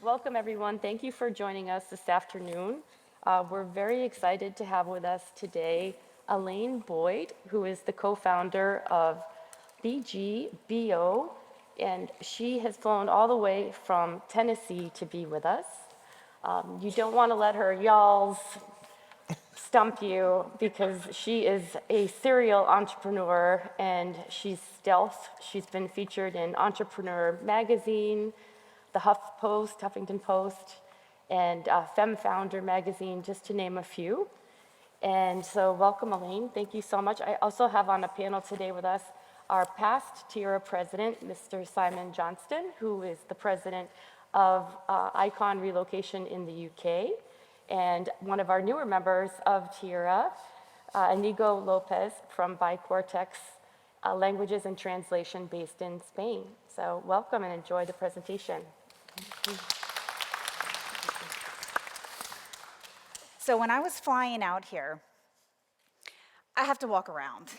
Welcome, everyone. Thank you for joining us this afternoon. We're very excited to have with us today Elaine Boyd, who is the co-founder of BGBO, and she has flown all the way from Tennessee to be with us. You don't want to let her y'alls stump you because she is a serial entrepreneur and she's stealth. She's been featured in Entrepreneur Magazine, the Huffington Post, and Femme Founder Magazine, just to name a few. And so welcome, Elaine. Thank you so much. I also have on a panel today with us our past TIRA president, Mr. Simon Johnston, who is the president of Icon Relocation in the UK, and one of our newer members of TIRA, Inigo Lopez from Bicortex Languages and Translation based in Spain. So welcome and enjoy the presentation. So when I was flying out here, I have to walk around.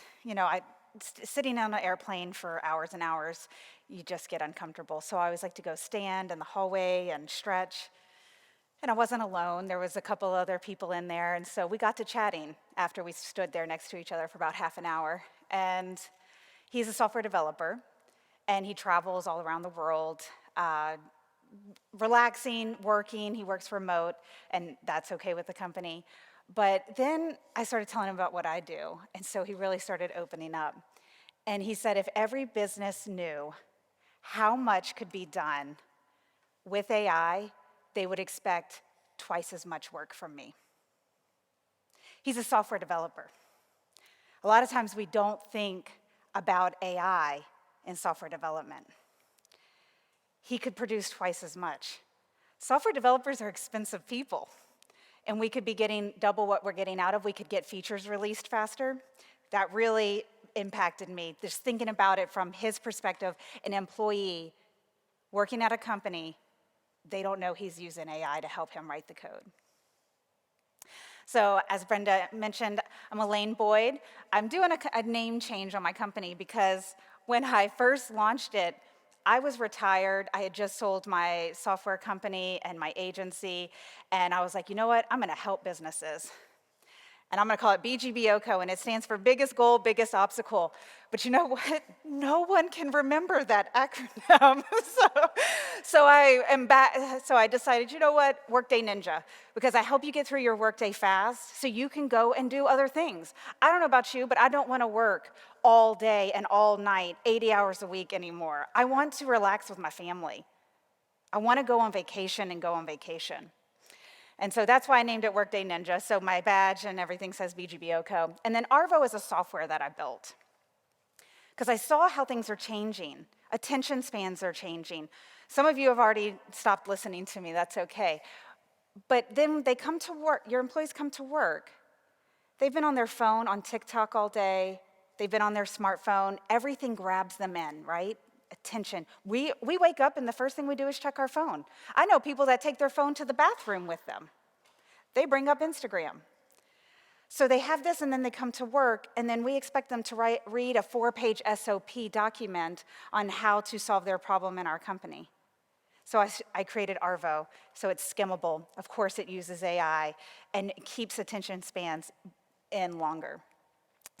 Sitting on an airplane for hours and hours, you just get uncomfortable. So I always like to go stand in the hallway and stretch. And I wasn't alone. There was a couple other people in there. And so we got to chatting after we stood there next to each other for about half an hour. And he's a software developer, and he travels all around the world, relaxing, working. He works remote, and that's okay with the company. But then I started telling him about what I do, and so he really started opening up. And he said if every business knew how much could be done with AI, they would expect twice as much work from me. He's a software developer. A lot of times we don't think about AI in software development. He could produce twice as much. Software developers are expensive people, and we could be getting double what we're getting out of. We could get features released faster. That really impacted me, just thinking about it from his perspective. An employee working at a company, they don't know he's using AI to help him write the code. So as Brenda mentioned, I'm Elaine Boyd. I'm doing a name change on my company because when I first launched it, I was retired. I had just sold my software company and my agency, and I was like, you know what? I'm gonna help businesses. And I'm gonna call it BGBOCO, and it stands for Biggest Goal, Biggest Obstacle. But you know what? No one can remember that acronym. so I decided, you know what? Workday Ninja, because I help you get through your workday fast so you can go and do other things. I don't know about you, but I don't wanna work all day and all night, 80 hours a week anymore. I want to relax with my family. I wanna go on vacation and go on vacation. And so that's why I named it Workday Ninja. So my badge and everything says BGBOCO. And then Arvo is a software that I built because I saw how things are changing. Attention spans are changing. Some of you have already stopped listening to me. That's okay. But then they come to work. Your employees come to work. They've been on their phone, on TikTok all day. They've been on their smartphone. Everything grabs them in, right? Attention. We wake up and the first thing we do is check our phone. I know people that take their phone to the bathroom with them. They bring up Instagram. So they have this and then they come to work and then we expect them to read a 4-page SOP document on how to solve their problem in our company. So I created Arvo, so it's skimmable. Of course it uses AI and it keeps attention spans in longer.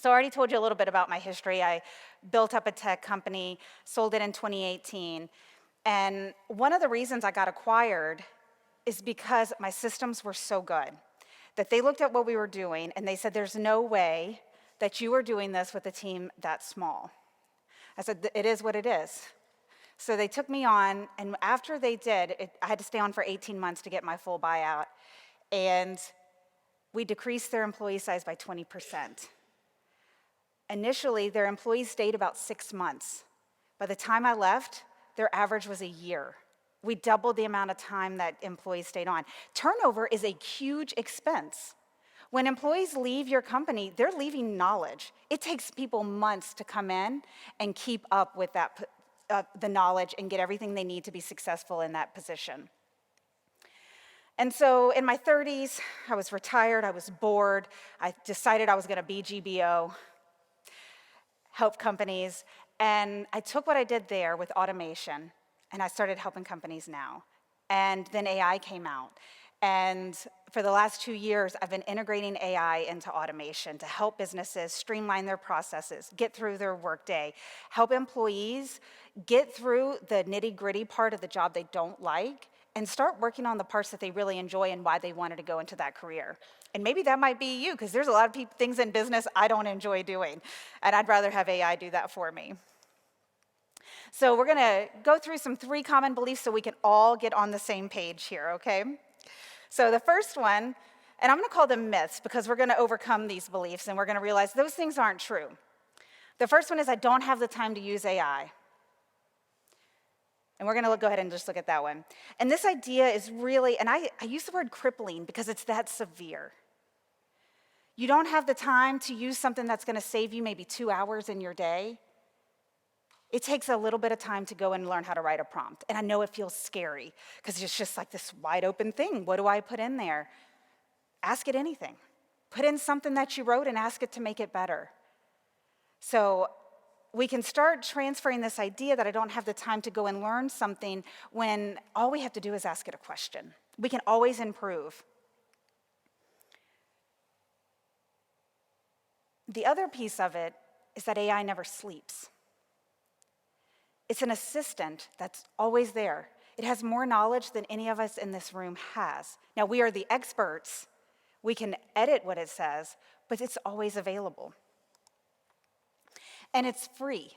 So I already told you a little bit about my history. I built up a tech company, sold it in 2018. And one of the reasons I got acquired is because my systems were so good that they looked at what we were doing and they said, there's no way that you are doing this with a team that small. I said, it is what it is. So they took me on, and after they did, I had to stay on for 18 months to get my full buyout. And we decreased their employee size by 20%. Initially, their employees stayed about 6 months. By the time I left, their average was a year. We doubled the amount of time that employees stayed on. Turnover is a huge expense. When employees leave your company, they're leaving knowledge. It takes people months to come in and keep up with that, the knowledge and get everything they need to be successful in that position. And so in my 30s, I was retired, I was bored, I decided I was gonna be GBO, help companies, and I took what I did there with automation, and I started helping companies now. And then AI came out. And for the last 2 years, I've been integrating AI into automation to help businesses streamline their processes, get through their workday, help employees get through the nitty-gritty part of the job they don't like, and start working on the parts that they really enjoy and why they wanted to go into that career. And maybe that might be you, because there's a lot of things in business I don't enjoy doing, and I'd rather have AI do that for me. So we're gonna go through some 3 common beliefs so we can all get on the same page here, okay? So the first one, and I'm gonna call them myths because we're gonna overcome these beliefs and we're gonna realize those things aren't true. The first one is I don't have the time to use AI. And we're gonna go ahead and just look at that one. And this idea is really, and I use the word crippling because it's that severe. You don't have the time to use something that's gonna save you maybe 2 hours in your day. It takes a little bit of time to go and learn how to write a prompt. And I know it feels scary because it's just like this wide open thing. What do I put in there? Ask it anything. Put in something that you wrote and ask it to make it better. So we can start transferring this idea that I don't have the time to go and learn something when all we have to do is ask it a question. We can always improve. The other piece of it is that AI never sleeps. It's an assistant that's always there. It has more knowledge than any of us in this room has. Now, we are the experts. We can edit what it says, but it's always available. And it's free,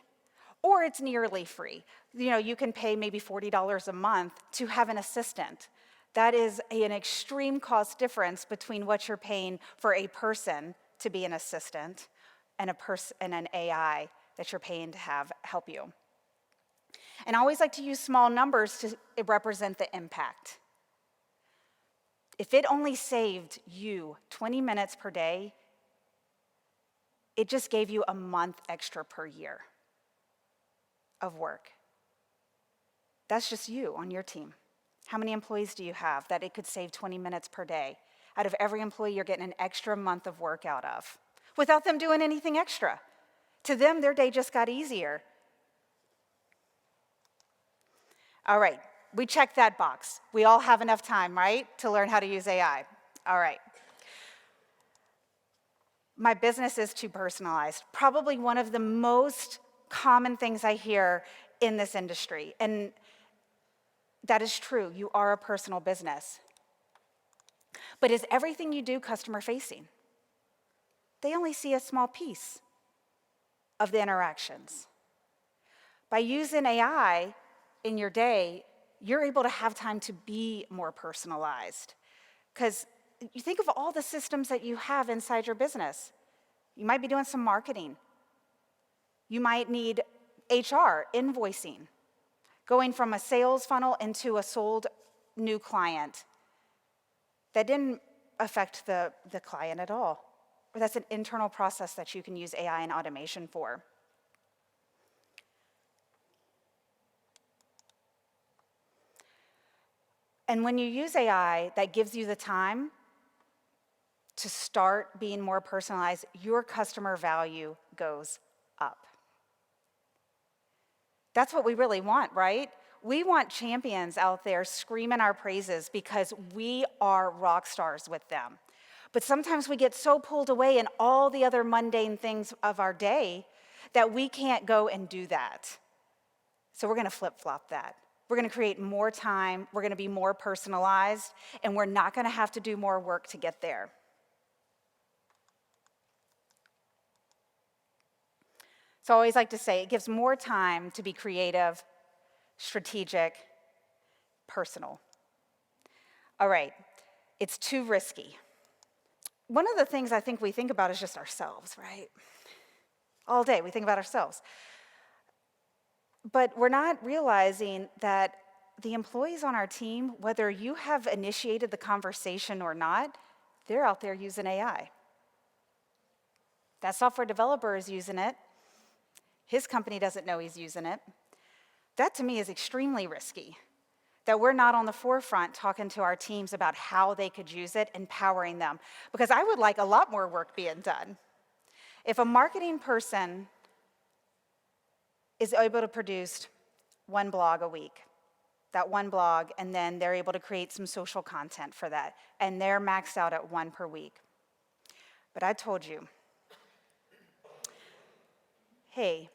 or it's nearly free. You know, you can pay maybe $40 a month to have an assistant. That is an extreme cost difference between what you're paying for a person to be an assistant and an AI that you're paying to have help you. And I always like to use small numbers to represent the impact. If it only saved you 20 minutes per day, it just gave you a month extra per year of work. That's just you on your team. How many employees do you have that it could save 20 minutes per day? Out of every employee, you're getting an extra month of work out of without them doing anything extra. To them, their day just got easier. All right, we checked that box. We all have enough time, right, to learn how to use AI. All right. My business is too personalized. Probably one of the most common things I hear in this industry. And that is true. You are a personal business. But is everything you do customer facing? They only see a small piece of the interactions. By using AI in your day, you're able to have time to be more personalized. Because you think of all the systems that you have inside your business. You might be doing some marketing. You might need HR, invoicing, going from a sales funnel into a sold new client. That didn't affect the client at all. Or that's an internal process that you can use AI and automation for. And when you use AI, that gives you the time to start being more personalized, your customer value goes up. That's what we really want, right? We want champions out there screaming our praises because we are rock stars with them. But sometimes we get so pulled away in all the other mundane things of our day that we can't go and do that. So we're gonna flip-flop that. We're gonna create more time, we're gonna be more personalized, and we're not gonna have to do more work to get there. So I always like to say it gives more time to be creative, strategic, personal. All right, it's too risky. One of the things I think we think about is just ourselves, right? All day we think about ourselves. But we're not realizing that the employees on our team, whether you have initiated the conversation or not, they're out there using AI. That software developer is using it. His company doesn't know he's using it. That to me is extremely risky, that we're not on the forefront talking to our teams about how they could use it, empowering them. Because I would like a lot more work being done. If a marketing person is able to produce one blog a week, that one blog, and then they're able to create some social content for that. And they're maxed out at 1 per week. But I told you, hey,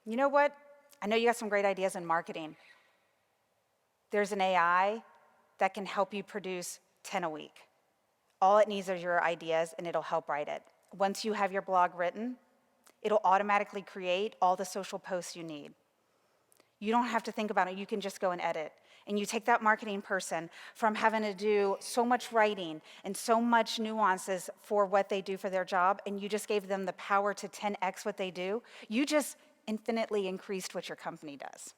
you know what? I know you got some great ideas in marketing. There's an AI that can help you produce 10 a week. All it needs are your ideas, and it'll help write it. Once you have your blog written, it'll automatically create all the social posts you need. You don't have to think about it. You can just go and edit. And you take that marketing person from having to do so much writing and so much nuances for what they do for their job, and you just gave them the power to 10x what they do. You just infinitely increased what your company does.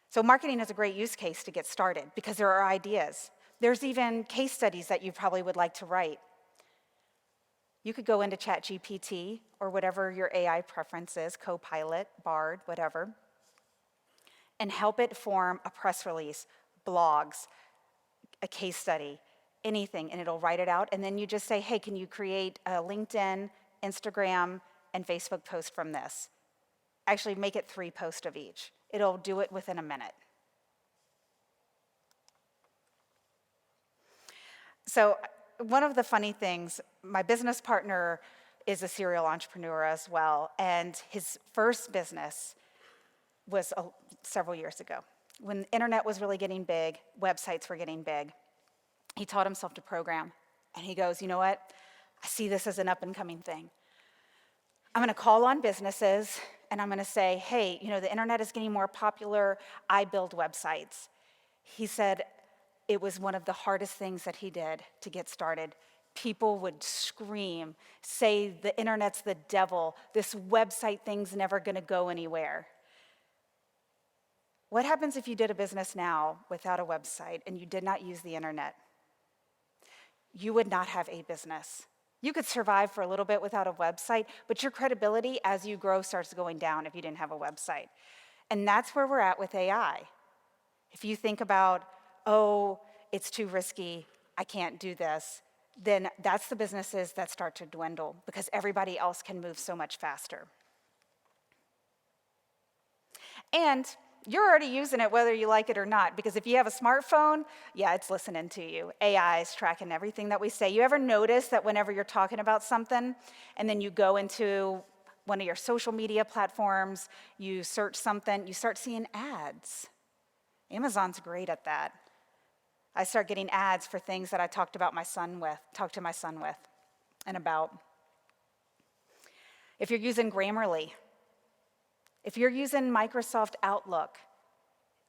So marketing is a great use case to get started because there are ideas. There's even case studies that you probably would like to write. You could go into ChatGPT or whatever your AI preference is, Copilot, Bard, whatever, and help it form a press release, blogs, a case study, anything, and it'll write it out. And then you just say, hey, can you create a LinkedIn, Instagram, and Facebook post from this? Actually, make it 3 posts of each. It'll do it within a minute. So one of the funny things, my business partner is a serial entrepreneur as well, and his first business was several years ago. When the internet was really getting big, websites were getting big, he taught himself to program, and he goes, you know what? I see this as an up-and-coming thing. I'm gonna call on businesses, and I'm gonna say, hey, you know, the internet is getting more popular, I build websites. He said it was one of the hardest things that he did to get started. People would scream, say the internet's the devil, this website thing's never gonna go anywhere. What happens if you did a business now without a website and you did not use the internet? You would not have a business. You could survive for a little bit without a website, but your credibility as you grow starts going down if you didn't have a website. And that's where we're at with AI. If you think about, oh, it's too risky, I can't do this, then that's the businesses that start to dwindle because everybody else can move so much faster. And you're already using it whether you like it or not, because if you have a smartphone, yeah, it's listening to you. AI is tracking everything that we say. You ever notice that whenever you're talking about something and then you go into one of your social media platforms, you search something, you start seeing ads? Amazon's great at that. I start getting ads for things that I talked to my son with and about. If you're using Grammarly, if you're using Microsoft Outlook,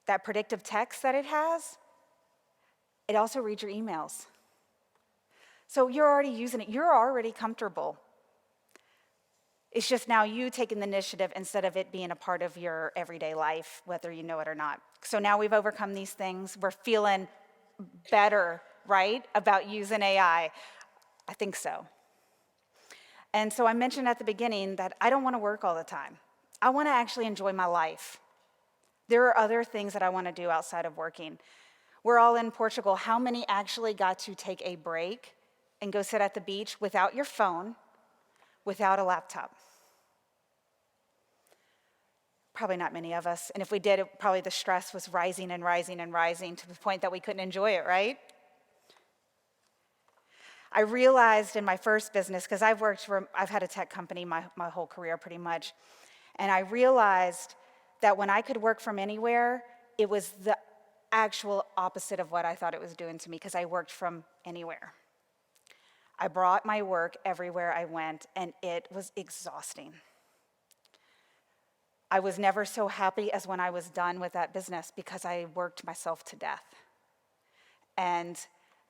that predictive text that it has, it also reads your emails. So you're already using it, you're already comfortable. It's just now you taking the initiative instead of it being a part of your everyday life, whether you know it or not. So now we've overcome these things, we're feeling better, right, about using AI? I think so. And so I mentioned at the beginning that I don't want to work all the time. I want to actually enjoy my life. There are other things that I want to do outside of working. We're all in Portugal. How many actually got to take a break and go sit at the beach without your phone, without a laptop? Probably not many of us. And if we did, probably the stress was rising and rising and rising to the point that we couldn't enjoy it, right? I realized in my first business, because I've had a tech company my whole career pretty much, and I realized that when I could work from anywhere, it was the actual opposite of what I thought it was doing to me, because I worked from anywhere. I brought my work everywhere I went, and it was exhausting. I was never so happy as when I was done with that business because I worked myself to death. And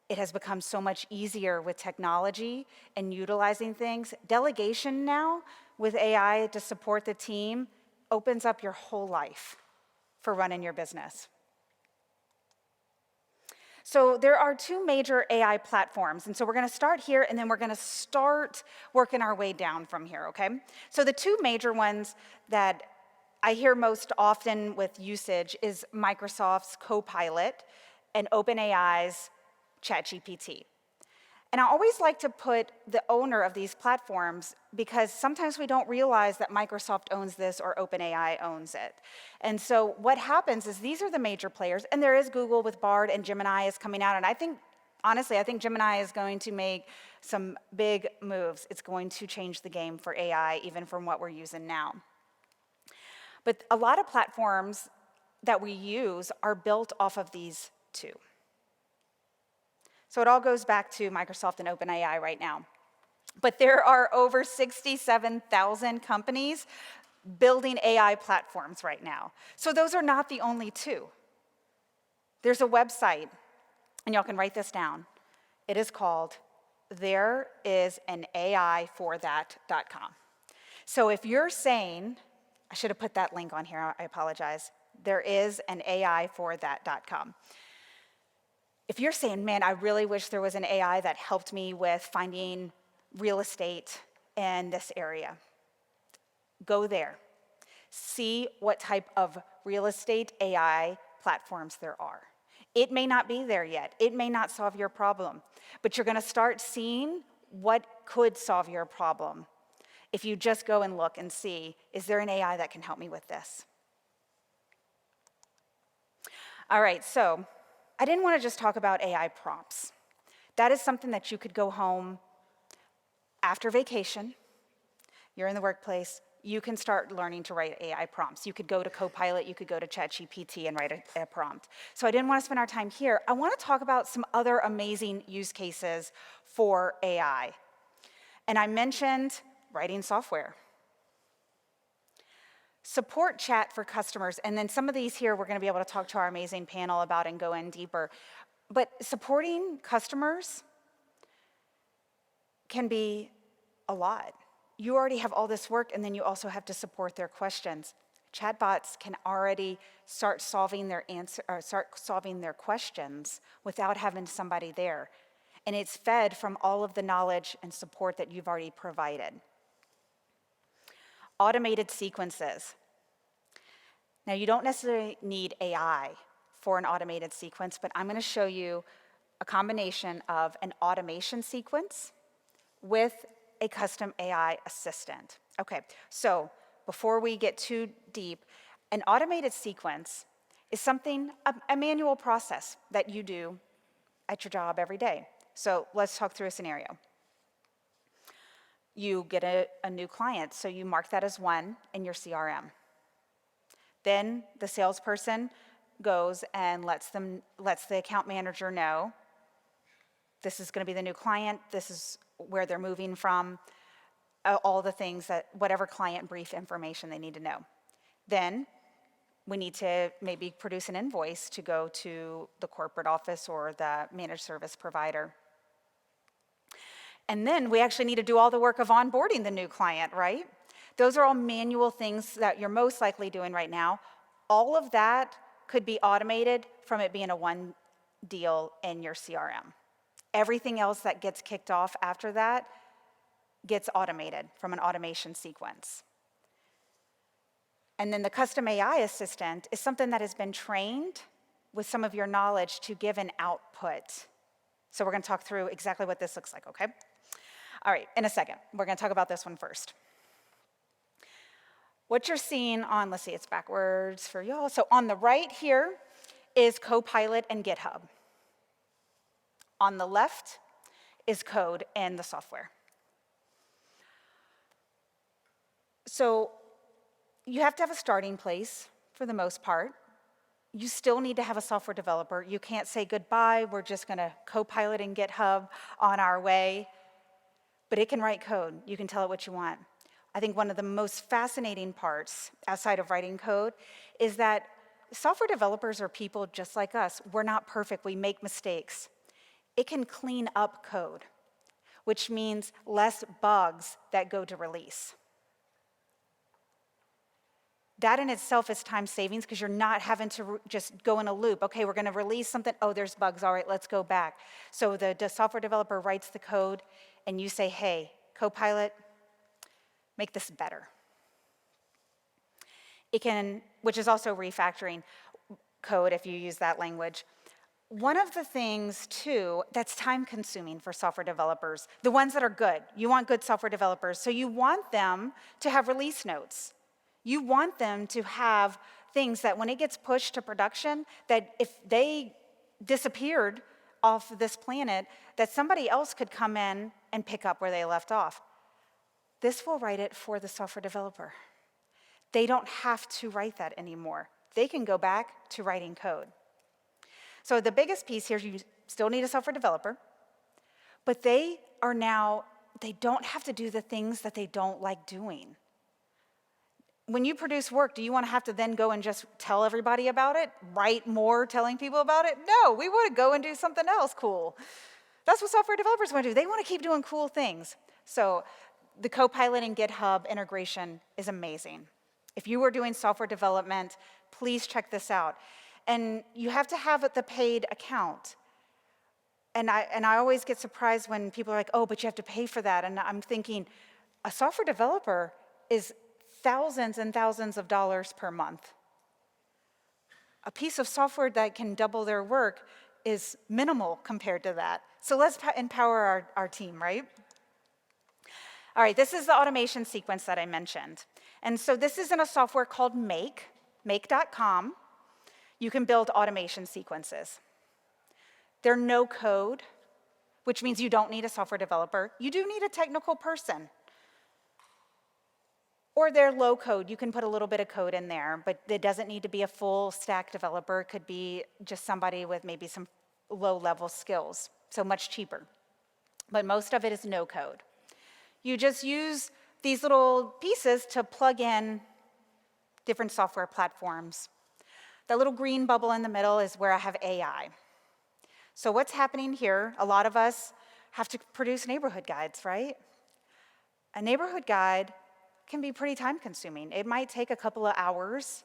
it has become so much easier with technology and utilizing things. Delegation now with AI to support the team opens up your whole life for running your business. So there are 2 major AI platforms, and so we're gonna start here and then we're gonna start working our way down from here, okay? So the 2 major ones that I hear most often with usage is Microsoft's Copilot and OpenAI's ChatGPT. And I always like to put the owner of these platforms, because sometimes we don't realize that Microsoft owns this or OpenAI owns it. And so what happens is these are the major players, and there is Google with Bard, and Gemini is coming out, and I think, honestly, I think Gemini is going to make some big moves. It's going to change the game for AI, even from what we're using now. But a lot of platforms that we use are built off of these two. So it all goes back to Microsoft and OpenAI right now. But there are over 67,000 companies building AI platforms right now. So those are not the only two. There's a website, and y'all can write this down. It is called thereisanaIforthat.com. So if you're saying, I should have put that link on here, I apologize. TherisanaIforthat.com. If you're saying, man, I really wish there was an AI that helped me with finding real estate in this area, go there. See what type of real estate AI platforms there are. It may not be there yet. It may not solve your problem, but you're going to start seeing what could solve your problem if you just go and look and see, is there an AI that can help me with this? All right, so I didn't want to just talk about AI prompts. That is something that you could go home after vacation, you're in the workplace, you can start learning to write AI prompts. You could go to Copilot, you could go to ChatGPT and write a prompt. So I didn't want to spend our time here. I want to talk about some other amazing use cases for AI. And I mentioned writing software. Support chat for customers, and then some of these here we're going to be able to talk to our amazing panel about and go in deeper. But supporting customers can be a lot. You already have all this work, and then you also have to support their questions. Chatbots can already start solving their questions without having somebody there. And it's fed from all of the knowledge and support that you've already provided. Automated sequences. Now, you don't necessarily need AI for an automated sequence, but I'm going to show you a combination of an automation sequence with a custom AI assistant. Okay, so before we get too deep, an automated sequence is something, a manual process that you do at your job every day. So let's talk through a scenario. You get a new client, so you mark that as 1 in your CRM. Then the salesperson goes and lets the account manager know, this is going to be the new client, this is where they're moving from, all the things that, whatever client brief information they need to know. Then we need to maybe produce an invoice to go to the corporate office or the managed service provider. And then we actually need to do all the work of onboarding the new client, right? Those are all manual things that you're most likely doing right now. All of that could be automated from it being a one deal in your CRM. Everything else that gets kicked off after that gets automated from an automation sequence. And then the custom AI assistant is something that has been trained with some of your knowledge to give an output. So we're going to talk through exactly what this looks like, okay? All right, in a second. We're going to talk about this one first. What you're seeing on, let's see, it's backwards for y'all. So on the right here is Copilot and GitHub. On the left is code and the software. So you have to have a starting place for the most part. You still need to have a software developer. You can't say goodbye, we're just going to Copilot and GitHub on our way. But it can write code. You can tell it what you want. I think one of the most fascinating parts outside of writing code is that software developers are people just like us. We're not perfect. We make mistakes. It can clean up code, which means less bugs that go to release. That in itself is time savings because you're not having to just go in a loop. Okay, we're going to release something. Oh, there's bugs. All right, let's go back. So the software developer writes the code, and you say, hey, Copilot, make this better. It can, which is also refactoring code if you use that language. One of the things, too, that's time consuming for software developers, the ones that are good, you want good software developers, so you want them to have release notes. You want them to have things that when it gets pushed to production, that if they disappeared off this planet, that somebody else could come in and pick up where they left off. This will write it for the software developer. They don't have to write that anymore. They can go back to writing code. So the biggest piece here is you still need a software developer, but they don't have to do the things that they don't like doing. When you produce work, do you want to have to then go and just tell everybody about it? Write more telling people about it? No, we want to go and do something else cool. That's what software developers want to do. They want to keep doing cool things. So the Copilot and GitHub integration is amazing. If you are doing software development, please check this out. And you have to have the paid account. And I always get surprised when people are like, oh, but you have to pay for that. And I'm thinking, a software developer is thousands and thousands of dollars per month. A piece of software that can double their work is minimal compared to that. So let's empower our team, right? All right, this is the automation sequence that I mentioned. And so this is in a software called Make.com. You can build automation sequences. They're no code, which means you don't need a software developer. You do need a technical person. Or they're low code. You can put a little bit of code in there, but it doesn't need to be a full stack developer. It could be just somebody with maybe some low-level skills, so much cheaper. But most of it is no code. You just use these little pieces to plug in different software platforms. The little green bubble in the middle is where I have AI. So what's happening here, a lot of us have to produce neighborhood guides, right? A neighborhood guide can be pretty time consuming. It might take a couple of hours.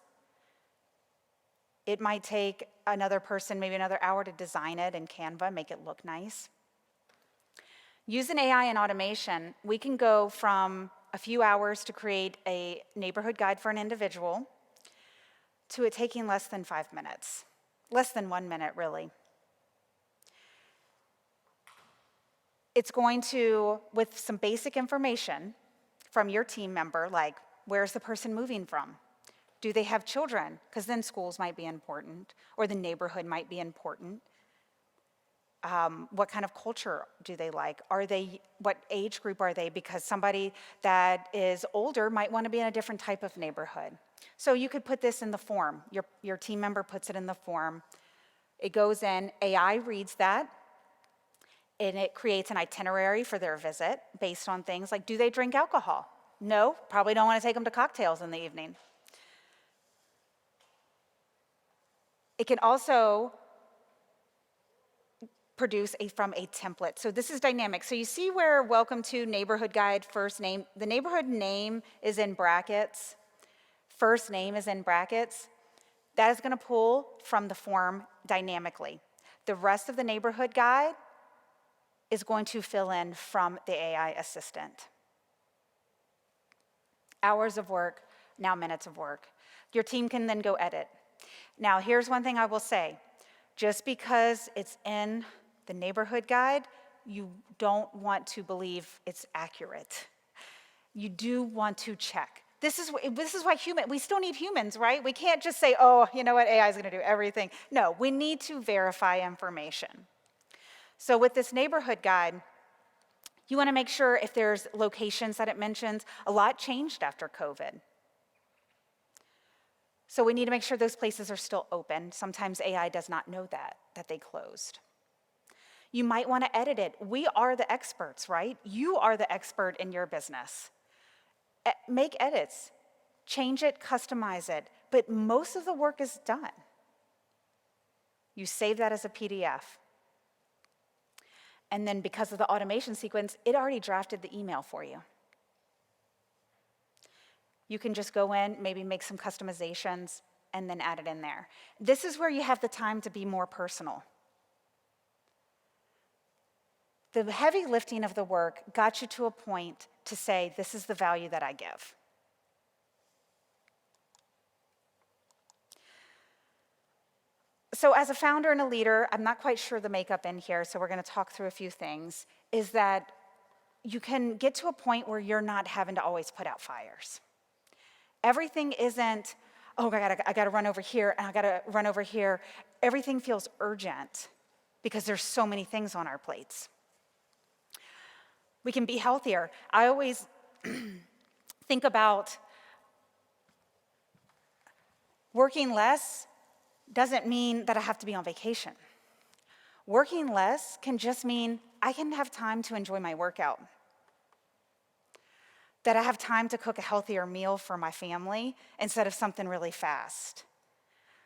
It might take another person maybe another hour to design it in Canva, make it look nice. Using AI and automation, we can go from a few hours to create a neighborhood guide for an individual to it taking less than 5 minutes, less than 1 minute, really. It's going to, with some basic information from your team member, like where's the person moving from? Do they have children? Because then schools might be important, or the neighborhood might be important. What kind of culture do they like? What age group are they? Because somebody that is older might want to be in a different type of neighborhood. So you could put this in the form. Your team member puts it in the form. It goes in, AI reads that, and it creates an itinerary for their visit based on things like, do they drink alcohol? No, probably don't want to take them to cocktails in the evening. It can also produce from a template. So this is dynamic. So you see where welcome to neighborhood guide first name, the neighborhood name is in brackets, first name is in brackets. That is going to pull from the form dynamically. The rest of the neighborhood guide is going to fill in from the AI assistant. Hours of work, now minutes of work. Your team can then go edit. Now, here's one thing I will say. Just because it's in the neighborhood guide, you don't want to believe it's accurate. You do want to check. This is why we still need humans, right? We can't just say, oh, you know what, AI is going to do everything. No, we need to verify information. So with this neighborhood guide, you want to make sure if there's locations that it mentions, a lot changed after COVID. So we need to make sure those places are still open. Sometimes AI does not know that they closed. You might want to edit it. We are the experts, right? You are the expert in your business. Make edits, change it, customize it, but most of the work is done. You save that as a PDF. And then because of the automation sequence, it already drafted the email for you. You can just go in, maybe make some customizations, and then add it in there. This is where you have the time to be more personal. The heavy lifting of the work got you to a point to say, this is the value that I give. So as a founder and a leader, I'm not quite sure the makeup in here, so we're going to talk through a few things, is that you can get to a point where you're not having to always put out fires. Everything isn't, oh, I got to run over here, and I got to run over here. Everything feels urgent because there's so many things on our plates. We can be healthier. I always think about working less doesn't mean that I have to be on vacation. Working less can just mean I can have time to enjoy my workout, that I have time to cook a healthier meal for my family instead of something really fast.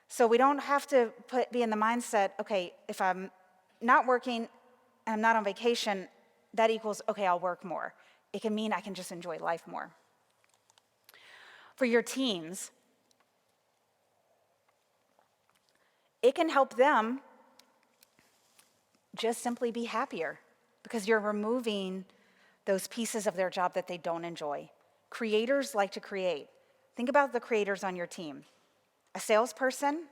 So we don't have to be in the mindset, okay, if I'm not working and I'm not on vacation, that equals, okay, I'll work more. It can mean I can just enjoy life more. For your teams, it can help them just simply be happier because you're removing those pieces of their job that they don't enjoy. Creators like to create. Think about the creators on your team. A salesperson,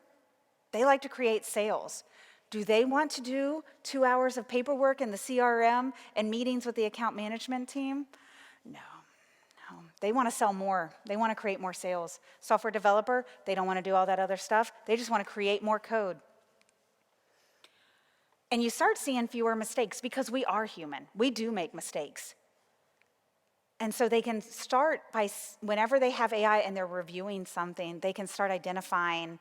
they like to create sales. Do they want to do 2 hours of paperwork in the CRM and meetings with the account management team? No. They want to sell more. They want to create more sales. Software developer, they don't want to do all that other stuff. They just want to create more code. And you start seeing fewer mistakes because we are human. We do make mistakes. And so they can start by, whenever they have AI and they're reviewing something, they can start identifying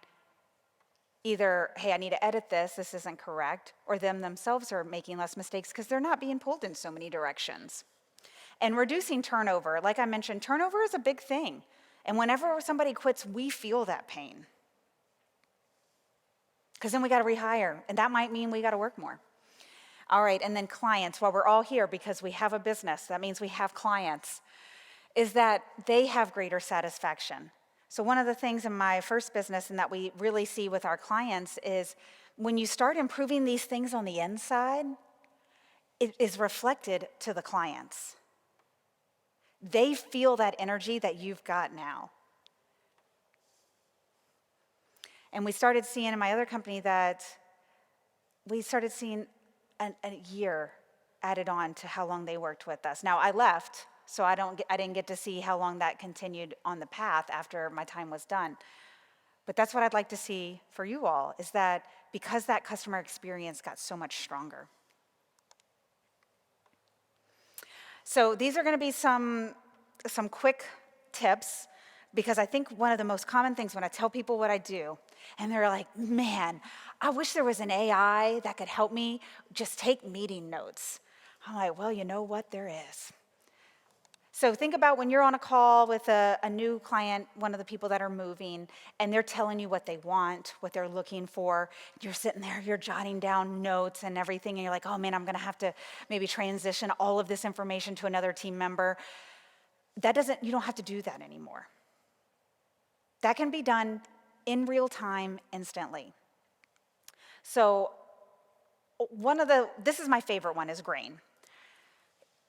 either, hey, I need to edit this isn't correct, or them themselves are making less mistakes because they're not being pulled in so many directions. And reducing turnover, like I mentioned, turnover is a big thing. And whenever somebody quits, we feel that pain. Because then we got to rehire, and that might mean we got to work more. All right, and then clients, well, we're all here because we have a business. That means we have clients, is that they have greater satisfaction. So one of the things in my first business and that we really see with our clients is when you start improving these things on the inside, it is reflected to the clients. They feel that energy that you've got now. And we started seeing in my other company that we started seeing a year added on to how long they worked with us. Now, I left, so I didn't get to see how long that continued on the path after my time was done. But that's what I'd like to see for you all, is that because that customer experience got so much stronger. So these are going to be some quick tips, because I think one of the most common things when I tell people what I do, and they're like, man, I wish there was an AI that could help me just take meeting notes. I'm like, well, you know what? There is. So think about when you're on a call with a new client, one of the people that are moving, and they're telling you what they want, what they're looking for. You're sitting there, you're jotting down notes and everything, and you're like, oh man, I'm going to have to maybe transition all of this information to another team member. You don't have to do that anymore. That can be done in real time, instantly. So this is my favorite one, is Grain.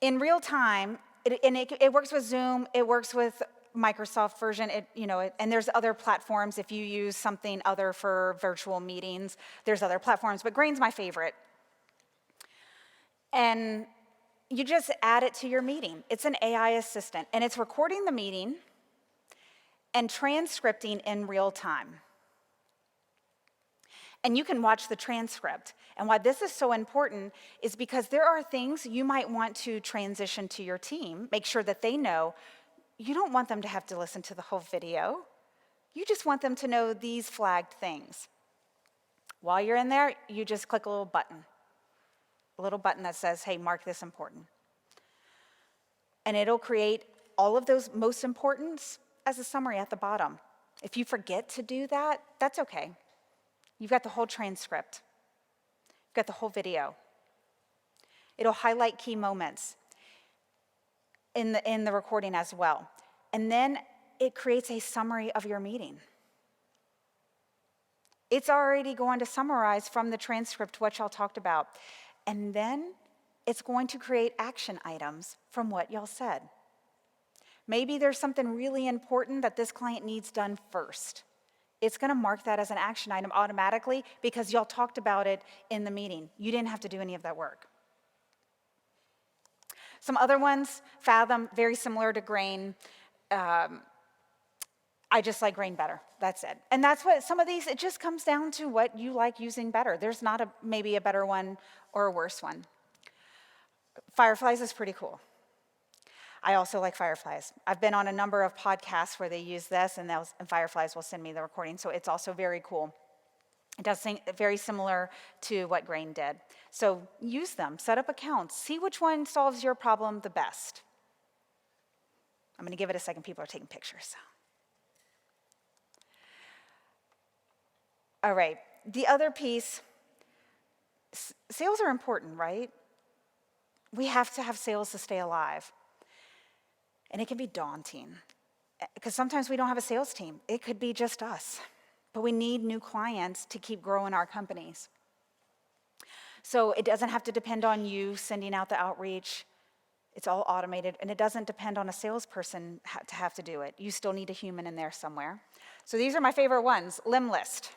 In real time, it works with Zoom, it works with Microsoft version, and there's other platforms. If you use something other for virtual meetings, there's other platforms, but Grain's my favorite. And you just add it to your meeting. It's an AI assistant, and it's recording the meeting and transcripting in real time. And you can watch the transcript. And why this is so important is because there are things you might want to transition to your team, make sure that they know. You don't want them to have to listen to the whole video. You just want them to know these flagged things. While you're in there, you just click a little button that says, hey, mark this important. And it'll create all of those most importance as a summary at the bottom. If you forget to do that, that's okay. You've got the whole transcript. You've got the whole video. It'll highlight key moments in the recording as well. And then it creates a summary of your meeting. It's already going to summarize from the transcript what y'all talked about. And then it's going to create action items from what y'all said. Maybe there's something really important that this client needs done first. It's going to mark that as an action item automatically because y'all talked about it in the meeting. You didn't have to do any of that work. Some other ones, Fathom, very similar to Grain. I just like Grain better, that's it. And that's what some of these, it just comes down to what you like using better. There's not maybe a better one or a worse one. Fireflies is pretty cool. I also like Fireflies. I've been on a number of podcasts where they use this, and Fireflies will send me the recording, so it's also very cool. It does seem very similar to what Grain did. So use them, set up accounts, see which one solves your problem the best. I'm going to give it a second. People are taking pictures. So. All right, the other piece, sales are important, right? We have to have sales to stay alive. And it can be daunting because sometimes we don't have a sales team. It could be just us, but we need new clients to keep growing our companies. So it doesn't have to depend on you sending out the outreach. It's all automated, and it doesn't depend on a salesperson to have to do it. You still need a human in there somewhere. So these are my favorite ones. Limlist.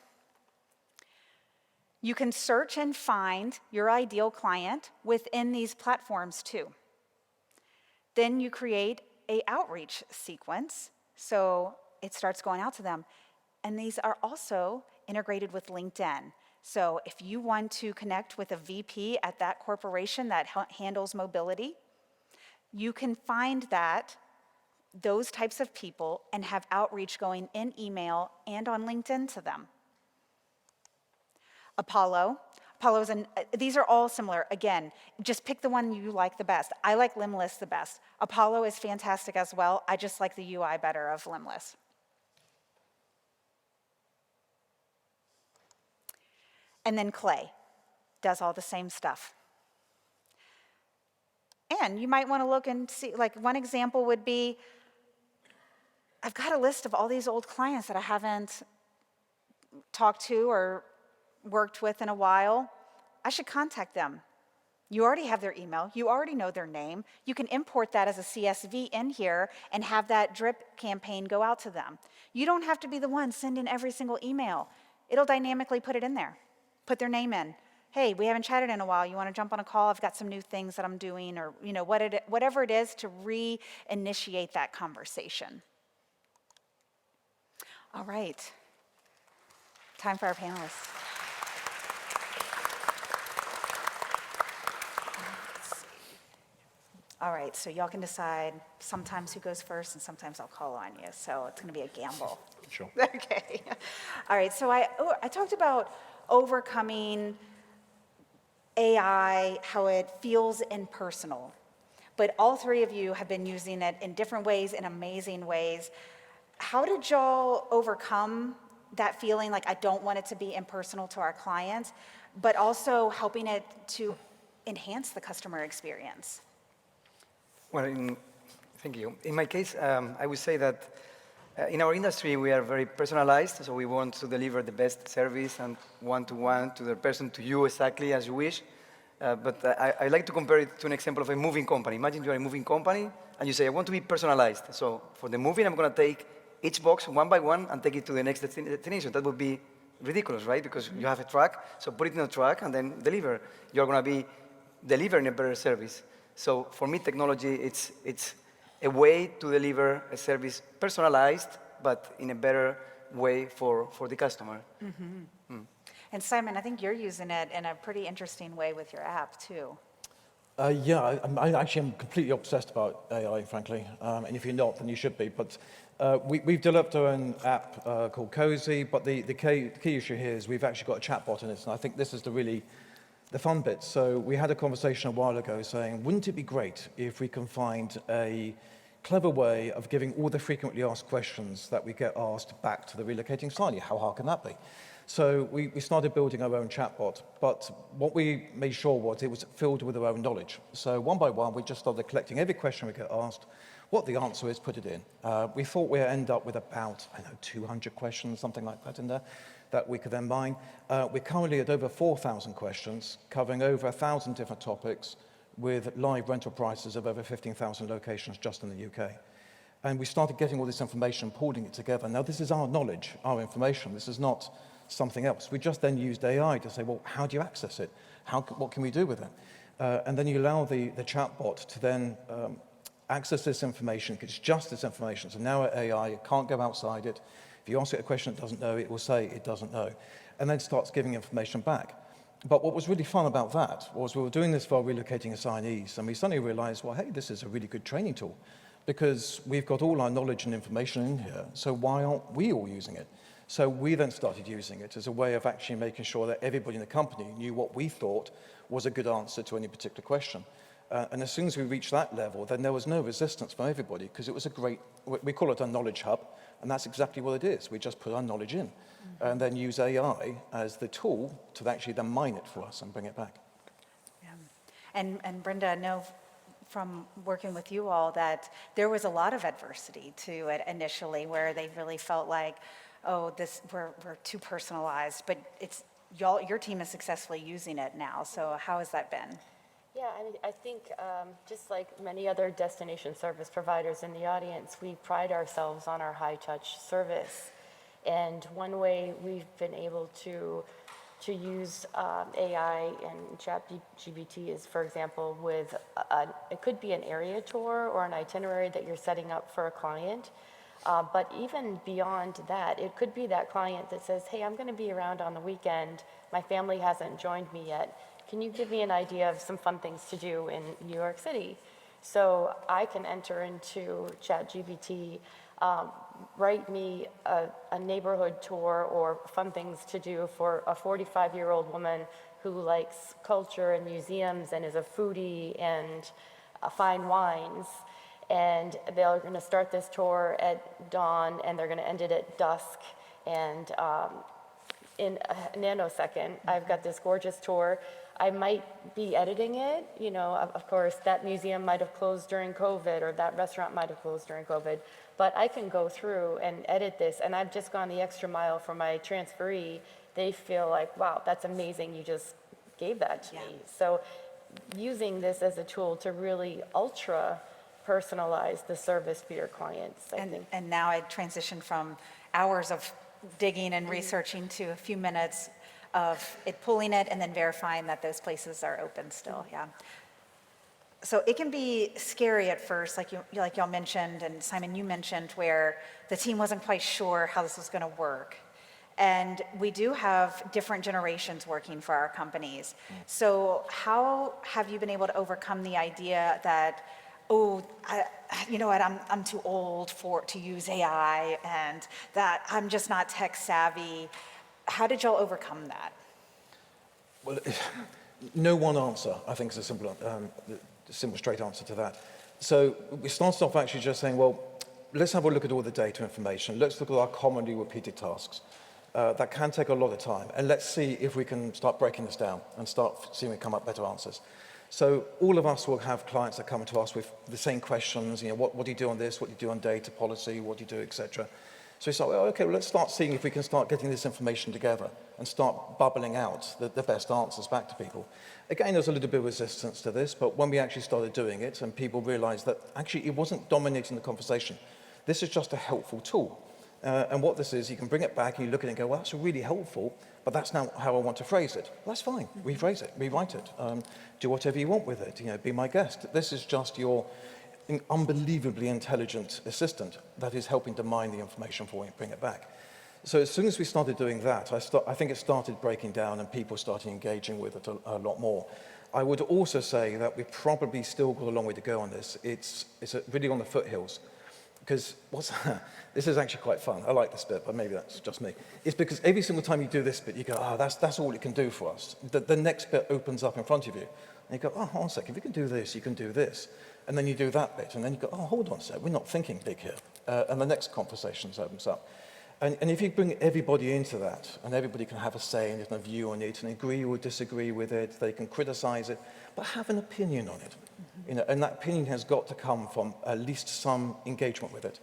You can search and find your ideal client within these platforms too. Then you create an outreach sequence, so it starts going out to them. And these are also integrated with LinkedIn. So if you want to connect with a VP at that corporation that handles mobility, you can find those types of people and have outreach going in email and on LinkedIn to them. Apollo. These are all similar. Again, just pick the one you like the best. I like Limlist the best. Apollo is fantastic as well. I just like the UI better of Limlist. And then Clay does all the same stuff. And you might want to look and see, like one example would be, I've got a list of all these old clients that I haven't talked to or worked with in a while. I should contact them. You already have their email. You already know their name. You can import that as a CSV in here and have that drip campaign go out to them. You don't have to be the one sending every single email. It'll dynamically put it in there. Put their name in. Hey, we haven't chatted in a while. You want to jump on a call? I've got some new things that I'm doing, or whatever it is to re-initiate that conversation. All right. Time for our panelists. All right, so y'all can decide sometimes who goes first and sometimes I'll call on you. So it's going to be a gamble. Sure. Okay. All right, so I talked about overcoming AI, how it feels impersonal. But all three of you have been using it in different ways, in amazing ways. How did y'all overcome that feeling like I don't want it to be impersonal to our clients, but also helping it to enhance the customer experience? Well, thank you. In my case, I would say that in our industry, we are very personalized, so we want to deliver the best service and one-to-one to the person, to you exactly as you wish. But I like to compare it to an example of a moving company. Imagine you are a moving company, and you say, I want to be personalized. So for the moving, I'm going to take each box one by one and take it to the next destination. That would be ridiculous, right? Because you have a truck, so put it in a truck and then deliver. You're going to be delivering a better service. So for me, technology, it's a way to deliver a service personalized, but in a better way for the customer. Mm-hmm. And Simon, I think you're using it in a pretty interesting way with your app, too. Yeah, I actually am completely obsessed about AI, frankly. And if you're not, then you should be. But we've developed our own app called Cozy, but the key issue here is we've actually got a chatbot in it, and I think this is the fun bit. So we had a conversation a while ago saying, wouldn't it be great if we can find a clever way of giving all the frequently asked questions that we get asked back to the relocating signing? How hard can that be? So we started building our own chatbot, but what we made sure was it was filled with our own knowledge. So one by one, we just started collecting every question we get asked, what the answer is, put it in. We thought we'd end up with about, 200 questions, something like that in there, that we could then mine. We're currently at over 4,000 questions, covering over 1,000 different topics, with live rental prices of over 15,000 locations just in the UK. And we started getting all this information, pooling it together. Now, this is our knowledge, our information. This is not something else. We just then used AI to say, well, how do you access it? What can we do with it? And then you allow the chatbot to then access this information. It's just this information. So now AI, it can't go outside it. If you ask it a question it doesn't know, it will say it doesn't know, and then starts giving information back. But what was really fun about that was we were doing this while relocating assignees, and we suddenly realized, well, hey, this is a really good training tool, because we've got all our knowledge and information in here, so why aren't we all using it? So we then started using it as a way of actually making sure that everybody in the company knew what we thought was a good answer to any particular question. And as soon as we reached that level, then there was no resistance from everybody, because it was a great, we call it a knowledge hub, and that's exactly what it is. We just put our knowledge in, and then use AI as the tool to actually then mine it for us and bring it back. Yeah. And Brenda, I know from working with you all that there was a lot of adversity to it initially, where they really felt like, oh, we're too personalized, but it's your team is successfully using it now. So how has that been? Yeah, I think just like many other destination service providers in the audience, we pride ourselves on our high-touch service. And one way we've been able to use AI and ChatGPT is, for example, with it could be an area tour or an itinerary that you're setting up for a client. But even beyond that, it could be that client that says, hey, I'm going to be around on the weekend. My family hasn't joined me yet. Can you give me an idea of some fun things to do in New York City? So I can enter into ChatGPT, write me a neighborhood tour or fun things to do for a 45-year-old woman who likes culture and museums and is a foodie and fine wines. And they're going to start this tour at dawn, and they're going to end it at dusk. And in a nanosecond, I've got this gorgeous tour. I might be editing it, you know, of course, that museum might have closed during COVID, or that restaurant might have closed during COVID, but I can go through and edit this, and I've just gone the extra mile for my transferee. They feel like, wow, that's amazing, you just gave that to me. So using this as a tool to really ultra personalize the service for your clients, I think. And now I transitioned from hours of digging and researching to a few minutes of it, pulling it and then verifying that those places are open still, yeah. So it can be scary at first, like y'all mentioned, and Simon, you mentioned, where the team wasn't quite sure how this was gonna work. And we do have different generations working for our companies. So how have you been able to overcome the idea that, oh, you know what, I'm too old to use AI, and that I'm just not tech savvy? How did y'all overcome that? Well, no one answer, I think, is a simple, straight answer to that. So we started off actually just saying, well, let's have a look at all the data information. Let's look at our commonly repeated tasks. That can take a lot of time. And let's see if we can start breaking this down and start seeing we come up better answers. So all of us will have clients that come to us with the same questions, you know, what do you do on this, what do you do on data policy, what do you do, etc. So we start, well, okay, well, let's start seeing if we can start getting this information together and start bubbling out the best answers back to people. Again, there's a little bit of resistance to this, but when we actually started doing it and people realized that actually it wasn't dominating the conversation, this is just a helpful tool. And what this is, you can bring it back and you look at it and go, well, that's really helpful, but that's not how I want to phrase it. Well, that's fine. Rephrase it, rewrite it, do whatever you want with it. You know, be my guest. This is just your unbelievably intelligent assistant that is helping to mine the information for you and bring it back. So as soon as we started doing that, I think it started breaking down and people started engaging with it a lot more. I would also say that we've probably still got a long way to go on this. It's really on the foothills. Because this is actually quite fun. I like this bit, but maybe that's just me. It's because every single time you do this bit, you go, oh, that's all it can do for us. The next bit opens up in front of you. And you go, oh, hold on a second, if you can do this, you can do this. And then you do that bit, and then you go, oh, hold on a sec, we're not thinking big here. And the next conversation opens up. And if you bring everybody into that, and everybody can have a say and a view on it, and agree or disagree with it, they can criticize it, but have an opinion on it. You know, and that opinion has got to come from at least some engagement with it.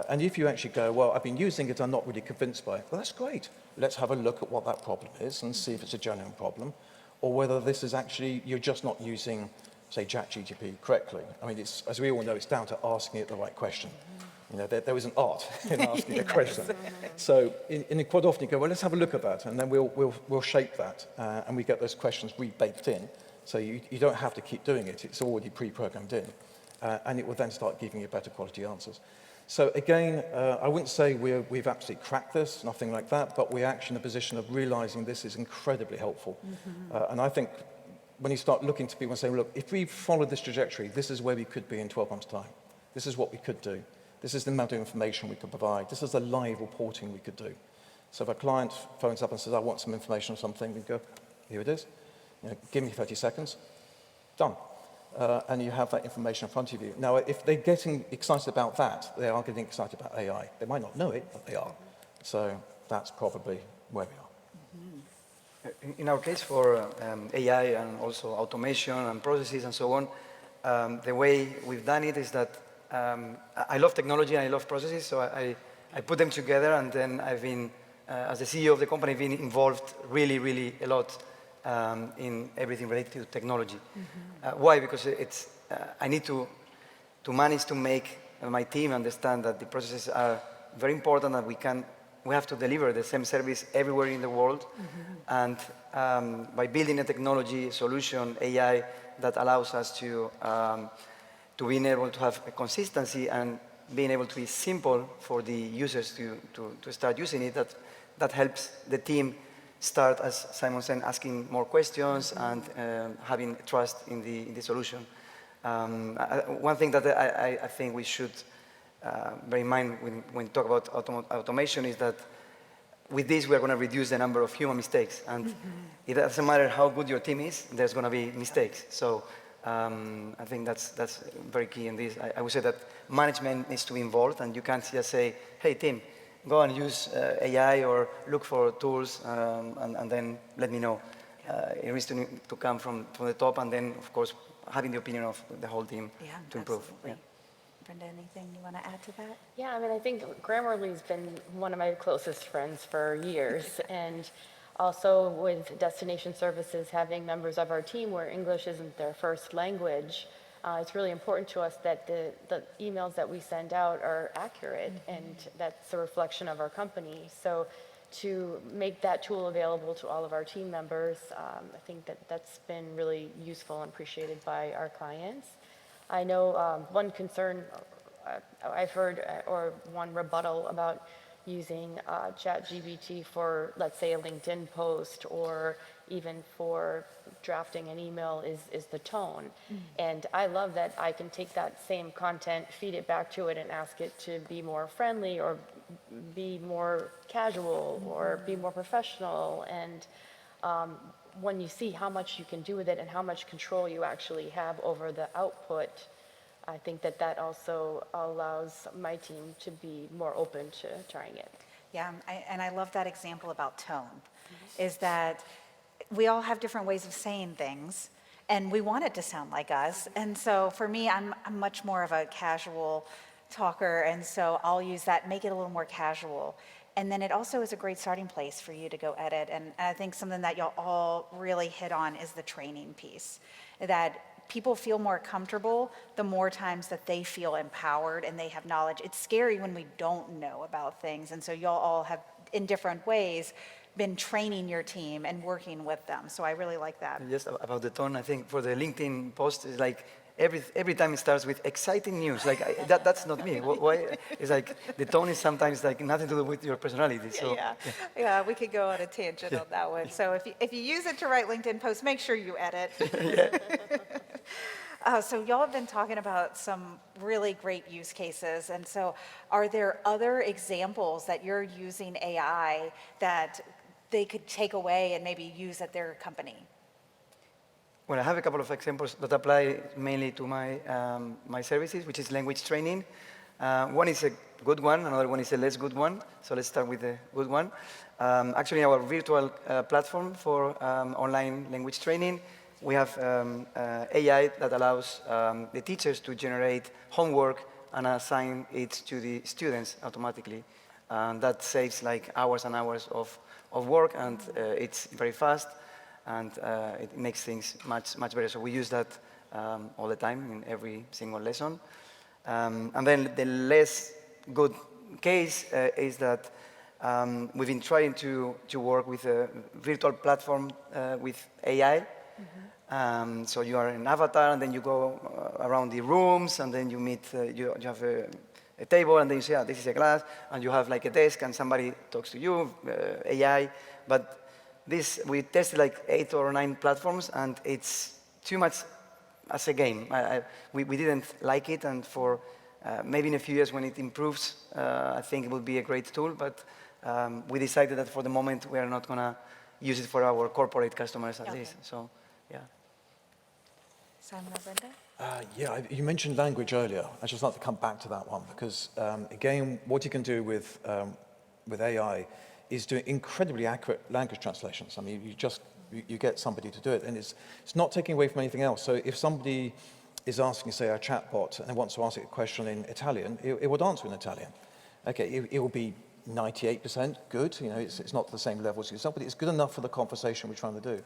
And if you actually go, well, I've been using it, I'm not really convinced by it, well, that's great. Let's have a look at what that problem is and see if it's a genuine problem, or whether this is actually, you're just not using say, ChatGPT correctly. I mean, it's, as we all know, it's down to asking it the right question. You know, there is an art in asking a question. So quite often you go, well, let's have a look at that, and then we'll shape that, and we get those questions re-baked in. So you don't have to keep doing it. It's already pre-programmed in. And it will then start giving you better quality answers. So again, I wouldn't say we've absolutely cracked this, nothing like that, but we're actually in a position of realizing this is incredibly helpful. And I think when you start looking to people and saying, look, if we followed this trajectory, this is where we could be in 12 months' time. This is what we could do. This is the amount of information we could provide. This is the live reporting we could do. So if a client phones up and says, I want some information or something, we go, here it is. You know, give me 30 seconds. Done. And you have that information in front of you. Now, if they're getting excited about that, they are getting excited about AI. They might not know it, but they are. So that's probably where we are. In our case for AI and also automation and processes and so on, the way we've done it is that I love technology and I love processes, so I put them together, and then I've been, as the CEO of the company, been involved really a lot in everything related to technology. Why? Because I need to manage to make my team understand that the processes are very important, and we have to deliver the same service everywhere in the world. And by building a technology solution, AI, that allows us to being able to have a consistency and being able to be simple for the users to start using it, that helps the team start, as Simon said, asking more questions and having trust in the solution. One thing that I think we should bear in mind when we talk about automation is that with this we are going to reduce the number of human mistakes, and it doesn't matter how good your team is, there's going to be mistakes. So I think that's very key in this. I would say that management needs to be involved, and you can't just say, hey team, go and use AI or look for tools and then let me know. It needs to come from the top, and then of course having the opinion of the whole team to improve. Absolutely. Brenda, anything you want to add to that? Yeah, I mean, I think Grammarly's been one of my closest friends for years, and also with Destination Services having members of our team where English isn't their first language, it's really important to us that the emails that we send out are accurate, and that's a reflection of our company. So to make that tool available to all of our team members, I think that's been really useful and appreciated by our clients. I know one concern I've heard, or one rebuttal about using ChatGPT for, let's say, a LinkedIn post or even for drafting an email is the tone. And I love that I can take that same content, feed it back to it, and ask it to be more friendly or be more casual or be more professional. And when you see how much you can do with it and how much control you actually have over the output, I think that also allows my team to be more open to trying it. Yeah, and I love that example about tone, is that we all have different ways of saying things, and we want it to sound like us. And so for me, I'm much more of a casual talker, and so I'll use that, make it a little more casual. And then it also is a great starting place for you to go edit. And I think something that y'all all really hit on is the training piece, that people feel more comfortable the more times that they feel empowered and they have knowledge. It's scary when we don't know about things, and so y'all all have, in different ways, been training your team and working with them. So I really like that. Just about the tone, I think for the LinkedIn post, it's like every time it starts with exciting news. Like that's not me. Why? It's like the tone is sometimes like nothing to do with your personality. So Yeah, we could go on a tangent on that one. So if you use it to write LinkedIn posts, make sure you edit. So y'all have been talking about some really great use cases, and so are there other examples that you're using AI that they could take away and maybe use at their company? Well, I have a couple of examples that apply mainly to my services, which is language training. One is a good one, another one is a less good one. So let's start with the good one. Actually, our virtual platform for online language training, we have AI that allows the teachers to generate homework and assign it to the students automatically. And that saves like hours and hours of work, and it's very fast, and it makes things much better. So we use that all the time in every single lesson. And then the less good case is that we've been trying to work with a virtual platform with AI. So you are an avatar, and then you go around the rooms, and then you meet, you have a table, and then you say, this is a class, and you have like a desk, and somebody talks to you, AI. But we tested like 8 or 9 platforms, and it's too much as a game. We didn't like it, and for maybe in a few years when it improves, I think it will be a great tool, but we decided that for the moment we are not going to use it for our corporate customers at least. So, yeah. Simon or Brenda? Yeah, you mentioned language earlier. I'd just like to come back to that one because, again, what you can do with AI is do incredibly accurate language translations. I mean, you get somebody to do it, and it's not taking away from anything else. So if somebody is asking, say, a chatbot, and wants to ask it a question in Italian, it would answer in Italian. Okay, it will be 98% good. You know, it's not the same level as yourself, but it's good enough for the conversation we're trying to do.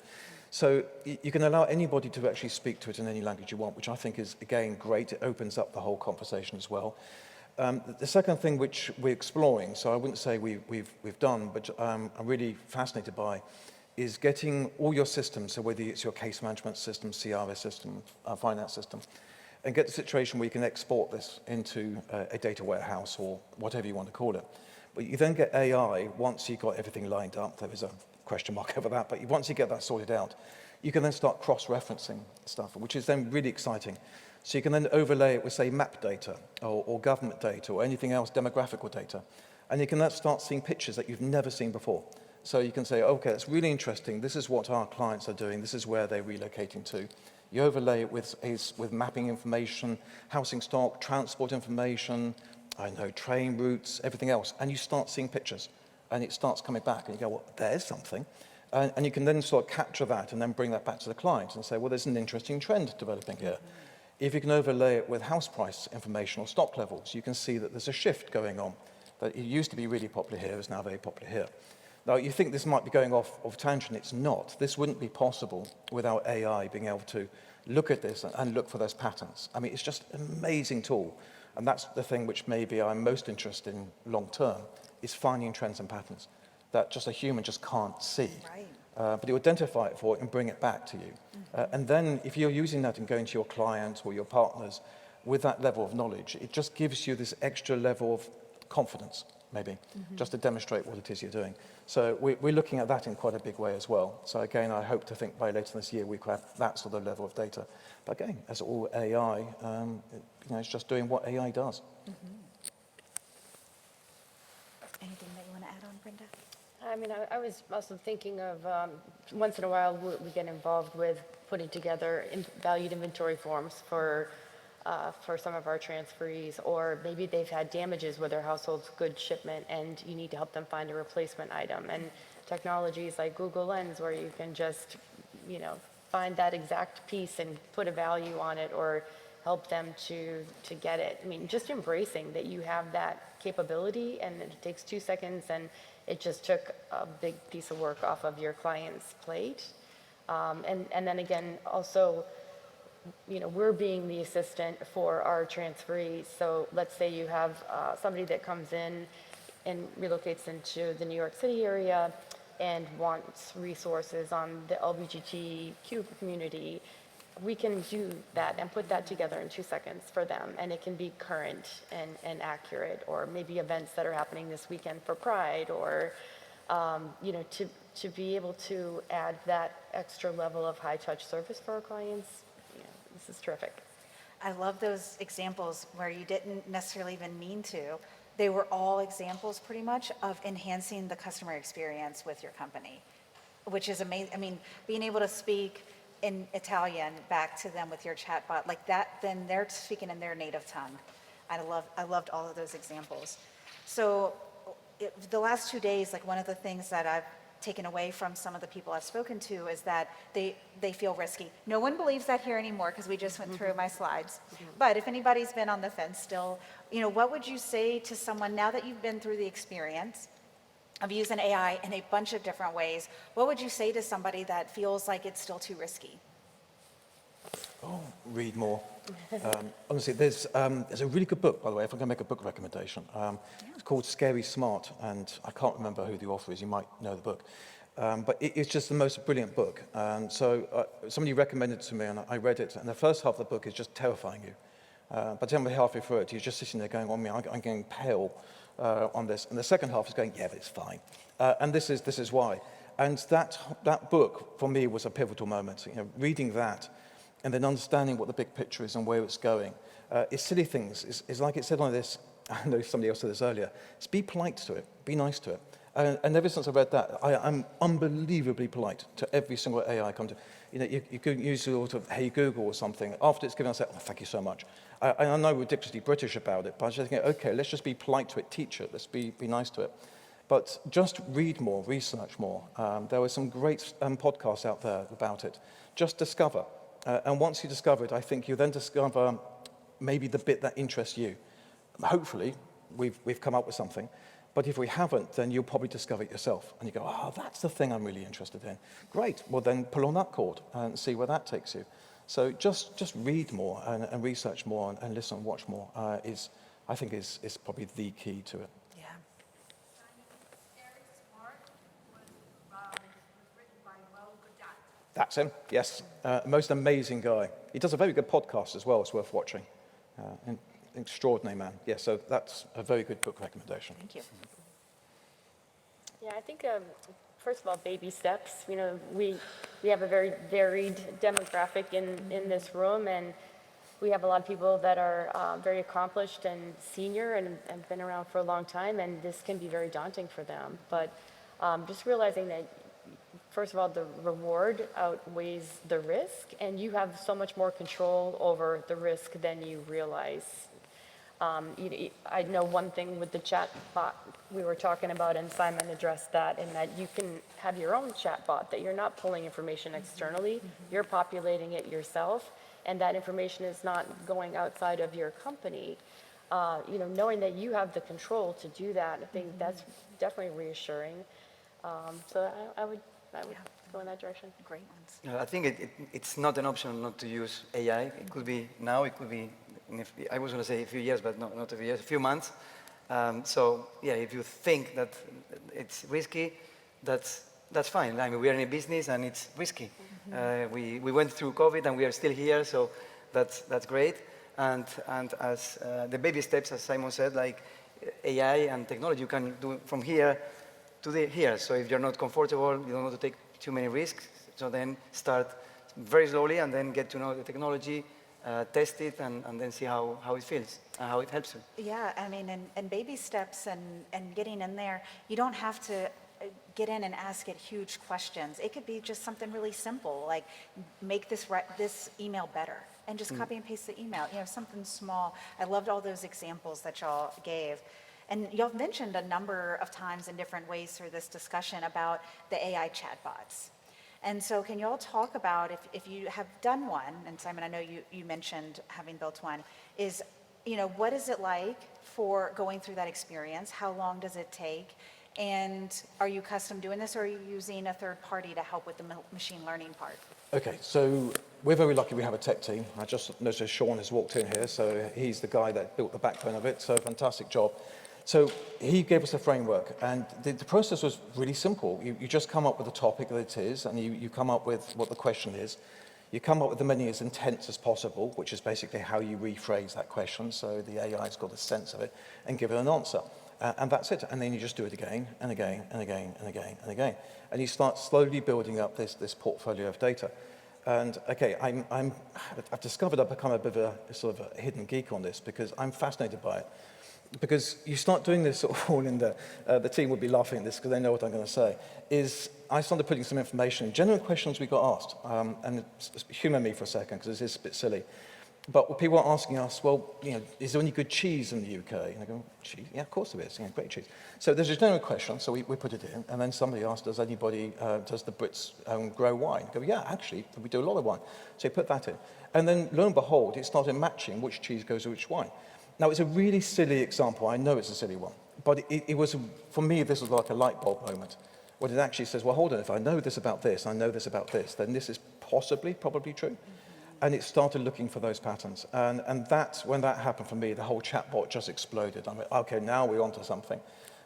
So you can allow anybody to actually speak to it in any language you want, which I think is, again, great. It opens up the whole conversation as well. The second thing which we're exploring, so I wouldn't say we've done, but I'm really fascinated by, is getting all your systems, so whether it's your case management system, CRS system, finance system, and get the situation where you can export this into a data warehouse or whatever you want to call it. But you then get AI, once you've got everything lined up, there is a question mark over that, but once you get that sorted out, you can then start cross-referencing stuff, which is then really exciting. So you can then overlay it with, say, map data or government data or anything else, demographical data. And you can then start seeing pictures that you've never seen before. So you can say, okay, that's really interesting. This is what our clients are doing. This is where they're relocating to. You overlay it with mapping information, housing stock, transport information, I know, train routes, everything else. And you start seeing pictures. And it starts coming back. And you go, well, there's something. And you can then sort of capture that and then bring that back to the client and say, well, there's an interesting trend developing here. If you can overlay it with house price information or stock levels, you can see that there's a shift going on. That it used to be really popular here, is now very popular here. Now, you think this might be going off tangent. It's not. This wouldn't be possible without AI being able to look at this and look for those patterns. I mean, it's just an amazing tool. And that's the thing which maybe I'm most interested in long term, is finding trends and patterns that just a human just can't see. Right. But it will identify it for it and bring it back to you. And then if you're using that and going to your clients or your partners with that level of knowledge, it just gives you this extra level of confidence, maybe, just to demonstrate what it is you're doing. So we're looking at that in quite a big way as well. So again, I hope to think by later this year we could have that sort of level of data. But again, as all AI, it's just doing what AI does. Anything that you want to add on, Brenda? I mean, I was also thinking of, once in a while, we get involved with putting together valued inventory forms for some of our transferees, or maybe they've had damages with their household's goods shipment and you need to help them find a replacement item. And technologies like Google Lens, where you can just, find that exact piece and put a value on it or help them to get it. I mean, just embracing that you have that capability and it takes 2 seconds and it just took a big piece of work off of your client's plate. And then again, also, we're being the assistant for our transferees. So let's say you have somebody that comes in and relocates into the New York City area and wants resources on the LGBTQ community. We can do that and put that together in 2 seconds for them, and it can be current and accurate, or maybe events that are happening this weekend for Pride, or to be able to add that extra level of high-touch service for our clients. This is terrific. I love those examples where you didn't necessarily even mean to. They were all examples pretty much of enhancing the customer experience with your company, which is amazing. I mean, being able to speak in Italian back to them with your chatbot like that, then they're speaking in their native tongue. I loved all of those examples. So the last 2 days, like one of the things that I've taken away from some of the people I've spoken to is that they feel risky. No one believes that here anymore because we just went through my slides. But if anybody's been on the fence still, what would you say to someone now that you've been through the experience of using AI in a bunch of different ways? What would you say to somebody that feels like it's still too risky? Read more. Honestly, there's a really good book, by the way, if I'm going to make a book recommendation. It's called Scary Smart, and I can't remember who the author is. You might know the book. But it's just the most brilliant book. And so somebody recommended it to me, and I read it, and the first half of the book is just terrifying you. By the time we're halfway through it, you're just sitting there going, I'm getting pale on this. And the second half is going, yeah, but it's fine. And this is why. And that book, for me, was a pivotal moment. You know, reading that, and then understanding what the big picture is and where it's going. It's silly things. It's like it said on this, I know somebody else said this earlier, it's be polite to it, be nice to it. And ever since I read that, I'm unbelievably polite to every single AI I come to. You know, you could use sort of, hey, Google or something. After it's given, I say, oh, thank you so much. I know we're ridiculously British about it, but I just think, okay, let's just be polite to it, teach it, let's be nice to it. But just read more, research more. There were some great podcasts out there about it. Just discover. And once you discover it, I think you then discover maybe the bit that interests you. Hopefully, we've come up with something. But if we haven't, then you'll probably discover it yourself. And you go, oh, that's the thing I'm really interested in. Great. Well, then pull on that cord and see where that takes you. So just read more and research more and listen and watch more I think is probably the key to it. Yeah. Scary Smart was written by Will Goddard. That's him, yes. Most amazing guy. He does a very good podcast as well. It's worth watching. Extraordinary man. Yeah, so that's a very good book recommendation. Thank you. Yeah, I think, first of all, baby steps. You know, we have a very varied demographic in this room, and we have a lot of people that are very accomplished and senior and been around for a long time, and this can be very daunting for them. But just realizing that, first of all, the reward outweighs the risk, and you have so much more control over the risk than you realize. I know one thing with the chat bot we were talking about, and Simon addressed that, in that you can have your own chat bot, that you're not pulling information externally, you're populating it yourself, and that information is not going outside of your company. Knowing that you have the control to do that, I think that's definitely reassuring. So I would go in that direction. Great ones. I think it's not an option not to use AI. It could be now, it could be, I was going to say a few years, but not a few years, a few months. So yeah, if you think that it's risky, that's fine. I mean, we are in a business and it's risky. We went through COVID and we are still here, so that's great. And as the baby steps, as Simon said, like AI and technology, you can do from here to here. So if you're not comfortable, you don't want to take too many risks. So then start very slowly and then get to know the technology, test it, and then see how it feels and how it helps you. Yeah, I mean, and baby steps and getting in there, you don't have to get in and ask it huge questions. It could be just something really simple, like make this email better, and just copy and paste the email, something small. I loved all those examples that y'all gave. And y'all mentioned a number of times in different ways through this discussion about the AI chatbots. And so can y'all talk about, if you have done one, and Simon, I know you mentioned having built one, is, what is it like for going through that experience? How long does it take? And are you custom doing this, or are you using a third party to help with the machine learning part? Okay, so we're very lucky we have a tech team. I just noticed Sean has walked in here, so he's the guy that built the backbone of it, so fantastic job. So he gave us a framework, and the process was really simple. You just come up with a topic that it is, and you come up with what the question is. You come up with the many as intents as possible, which is basically how you rephrase that question, so the AI's got a sense of it, and give it an answer. And that's it. And then you just do it again, and again, and again, and again, and again. And you start slowly building up this portfolio of data. And okay, I've discovered I've become a bit of a sort of a hidden geek on this, because I'm fascinated by it. Because you start doing this all in the team would be laughing at this because they know what I'm going to say, is I started putting some information, genuine questions we got asked, and humor me for a second because this is a bit silly. But people are asking us, well, is there any good cheese in the UK? And I go, cheese? Yeah, of course there is. Great cheese. So there's a general question, so we put it in, and then somebody asked, does the Brits grow wine? I go, yeah, actually, we do a lot of wine. So you put that in. And then, lo and behold, it started matching which cheese goes with which wine. Now, it's a really silly example. I know it's a silly one. But it was, for me, this was like a light bulb moment. What it actually says, well, hold on, if I know this about this, I know this about this, then this is probably true. and it started looking for those patterns. And that's when that happened for me, the whole chatbot just exploded. I'm like, okay, now we're onto something.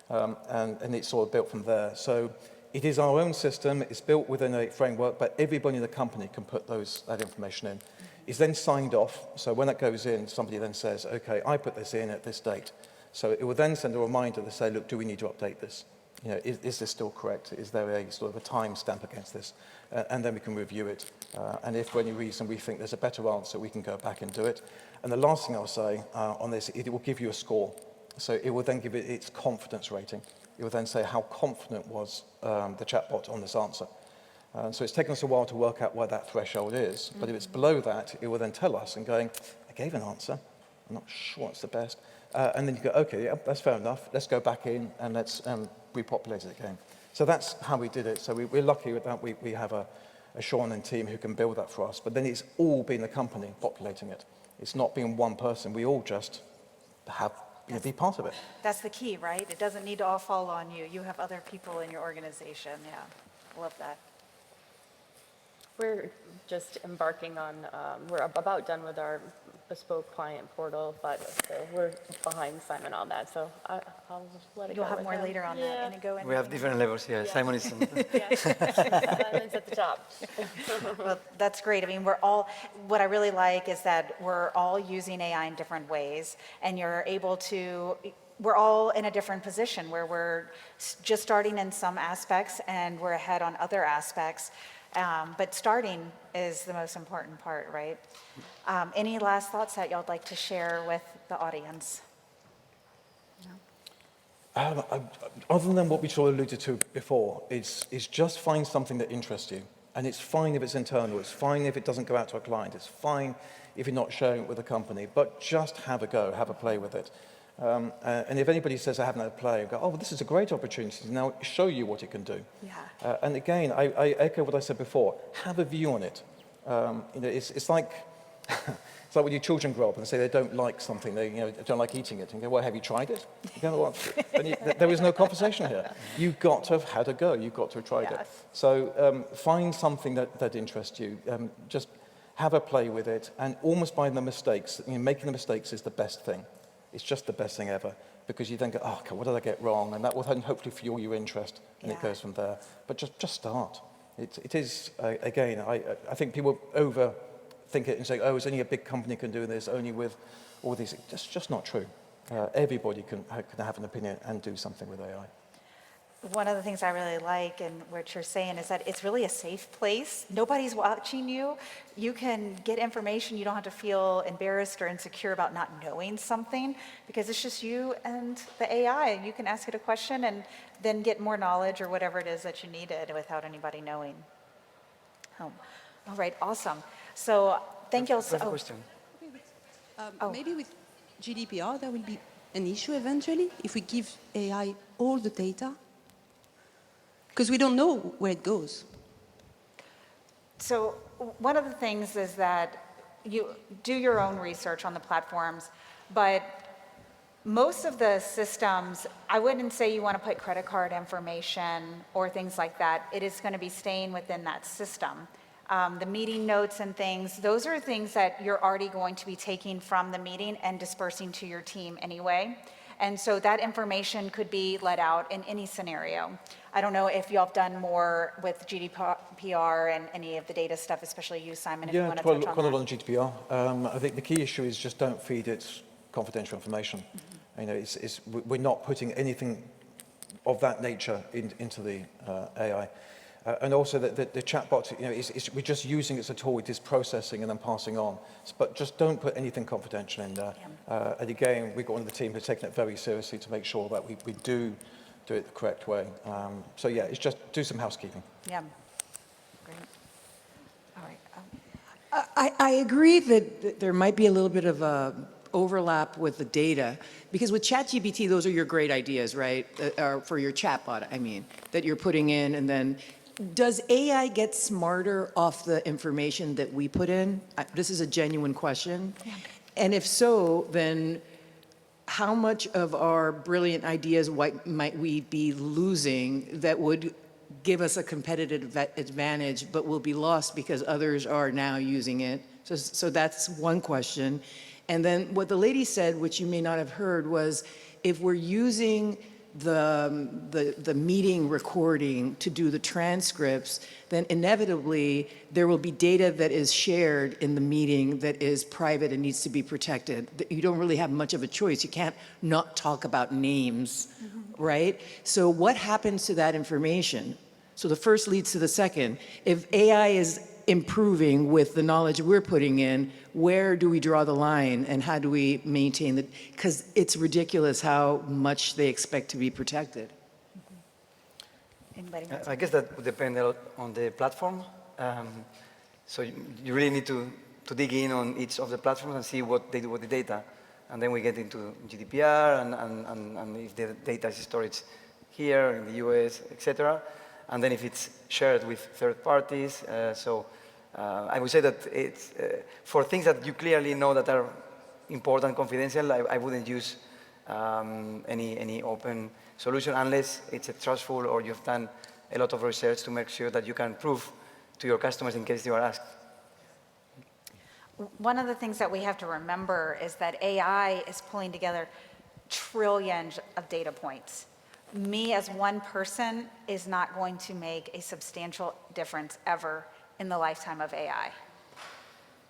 And it's sort of built from there. So it is our own system. It's built within a framework, but everybody in the company can put that information in. It's then signed off. So when that goes in, somebody then says, okay, I put this in at this date. So it will then send a reminder to say, look, do we need to update this? You know, is this still correct? Is there a sort of a time stamp against this? And then we can review it. And if for any reason we think there's a better answer, we can go back and do it. And the last thing I'll say on this, it will give you a score. So it will then give it its confidence rating. It will then say how confident was the chatbot on this answer. So it's taken us a while to work out where that threshold is. But if it's below that, it will then tell us and going, I gave an answer. I'm not sure it's the best. And then you go, okay, yeah, that's fair enough. Let's go back in and let's repopulate it again. So that's how we did it. So we're lucky with that. We have a Sean and team who can build that for us. But then it's all been the company populating it. It's not being one person. We all just have, be part of it. That's the key, right? It doesn't need to all fall on you. You have other people in your organization. Yeah, love that. We're just embarking on, we're about done with our bespoke client portal, but we're behind Simon on that, so I'll just let it go You'll have with more him. later on that. And go in. We have different levels here. Yeah. Simon is Simon's at the top. Well, that's great. I mean, what I really like is that we're all using AI in different ways, and we're all in a different position where we're just starting in some aspects and we're ahead on other aspects. But starting is the most important part, right? Any last thoughts that y'all would like to share with the audience? Other than what we sort of alluded to before, it's just find something that interests you. And it's fine if it's internal. It's fine if it doesn't go out to a client. It's fine if you're not sharing it with a company. But just have a go, have a play with it. And if anybody says I haven't had a play, I go, oh, well, this is a great opportunity to now show you what it can do. Yeah. And again, I echo what I said before. Have a view on it. It's like it's like when your children grow up and say they don't like something, they don't like eating it, and you go, well, have you tried it? You go, well, there is no conversation here. You've got to have had a go. You've got to have tried it. Yes. So find something that interests you. Just have a play with it, and almost by the mistakes. Making the mistakes is the best thing. It's just the best thing ever, because you then go, oh, okay, what did I get wrong? And that will then hopefully fuel your interest, and it goes from there. But just start. It is, again, I think people overthink it and say, oh, it's only a big company can do this, only with all these. That's just not true. Everybody can have an opinion and do something with AI. One of the things I really like and what you're saying is that it's really a safe place. Nobody's watching you. You can get information. You don't have to feel embarrassed or insecure about not knowing something, because it's just you and the AI. You can ask it a question and then get more knowledge or whatever it is that you needed without anybody knowing. All right, awesome. So thank you all. I have a question. Maybe with GDPR, there will be an issue eventually if we give AI all the data, because we don't know where it goes. So one of the things is that you do your own research on the platforms, but most of the systems, I wouldn't say you want to put credit card information or things like that. It is going to be staying within that system. The meeting notes and things, those are things that you're already going to be taking from the meeting and dispersing to your team anyway. And so that information could be let out in any scenario. I don't know if y'all have done more with GDPR and any of the data stuff, especially you, Simon, if you want to touch on quite a lot that. on GDPR. I think the key issue is just don't feed it confidential information. We're not putting anything of that nature into the AI. And also the chatbot, we're just using it as a tool. It is processing and then passing on. But just don't put anything confidential in there. And again, we've got one of the team who's taken it very seriously to make sure that we do it the correct way. So yeah, it's just do some housekeeping. Yeah, great. All right. I agree that there might be a little bit of a overlap with the data, because with ChatGPT, those are your great ideas, right? For your chatbot, I mean, that you're putting in, and then does AI get smarter off the information that we put in? This is a genuine question. Yeah. And if so, then how much of our brilliant ideas might we be losing that would give us a competitive advantage, but will be lost because others are now using it? So that's one question. And then what the lady said, which you may not have heard, was if we're using the meeting recording to do the transcripts, then inevitably there will be data that is shared in the meeting that is private and needs to be protected. You don't really have much of a choice. You can't not talk about names, right? So what happens to that information? So the first leads to the second. If AI is improving with the knowledge we're putting in, where do we draw the line and how do we maintain that? Because it's ridiculous how much they expect to be protected. Anybody want I guess that would depend a lot on the platform. So you really need to dig in on each of the platforms and see what they do with the data. And then we get into GDPR and if the data is stored here in the US, etc. And then if it's shared with third parties. I would say that it's for things that you clearly know that are important, confidential, I wouldn't use any open solution unless it's a trustful or you've done a lot of research to make sure that you can prove to your customers in case you are asked. One of the things that we have to remember is that AI is pulling together trillions of data points. Me as one person is not going to make a substantial difference ever in the lifetime of AI.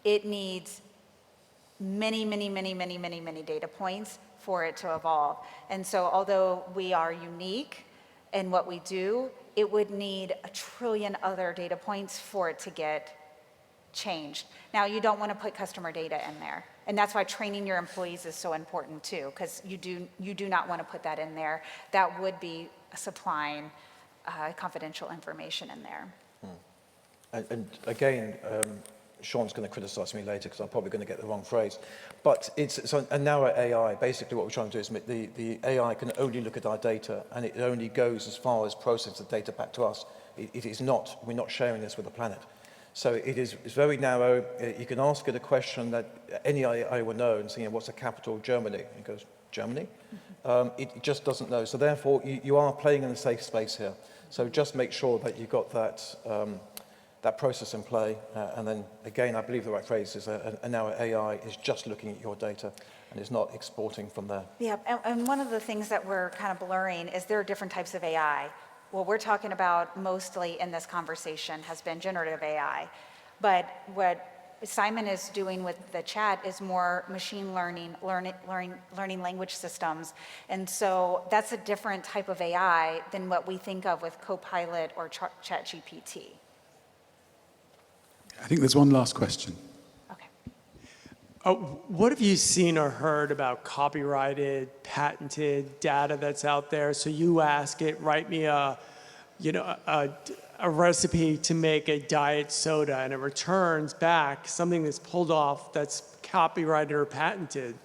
It needs many, many, many, many, many, many data points for it to evolve. And so although we are unique in what we do, it would need a trillion other data points for it to get changed. Now, you don't want to put customer data in there. And that's why training your employees is so important too, because you do not want to put that in there. That would be supplying confidential information in there. And again, Sean's going to criticize me later because I'm probably going to get the wrong phrase. But it's a narrow AI. Basically, what we're trying to do is the AI can only look at our data, and it only goes as far as process the data back to us. It is not, we're not sharing this with the planet. So it's very narrow. You can ask it a question that any AI will know and say, what's the capital of Germany? It goes, Germany? It just doesn't know. So therefore, you are playing in a safe space here. So just make sure that you've got that process in play. And then, again, I believe the right phrase is now AI is just looking at your data and is not exporting from there. Yeah, and one of the things that we're kind of blurring is there are different types of AI. What we're talking about mostly in this conversation has been generative AI. But what Simon is doing with the chat is more machine learning language systems. And so that's a different type of AI than what we think of with Copilot or ChatGPT. I think there's one last question. Okay. What have you seen or heard about copyrighted, patented data that's out there? So you ask it, write me a recipe to make a diet soda, and it returns back something that's pulled off that's copyrighted or patented.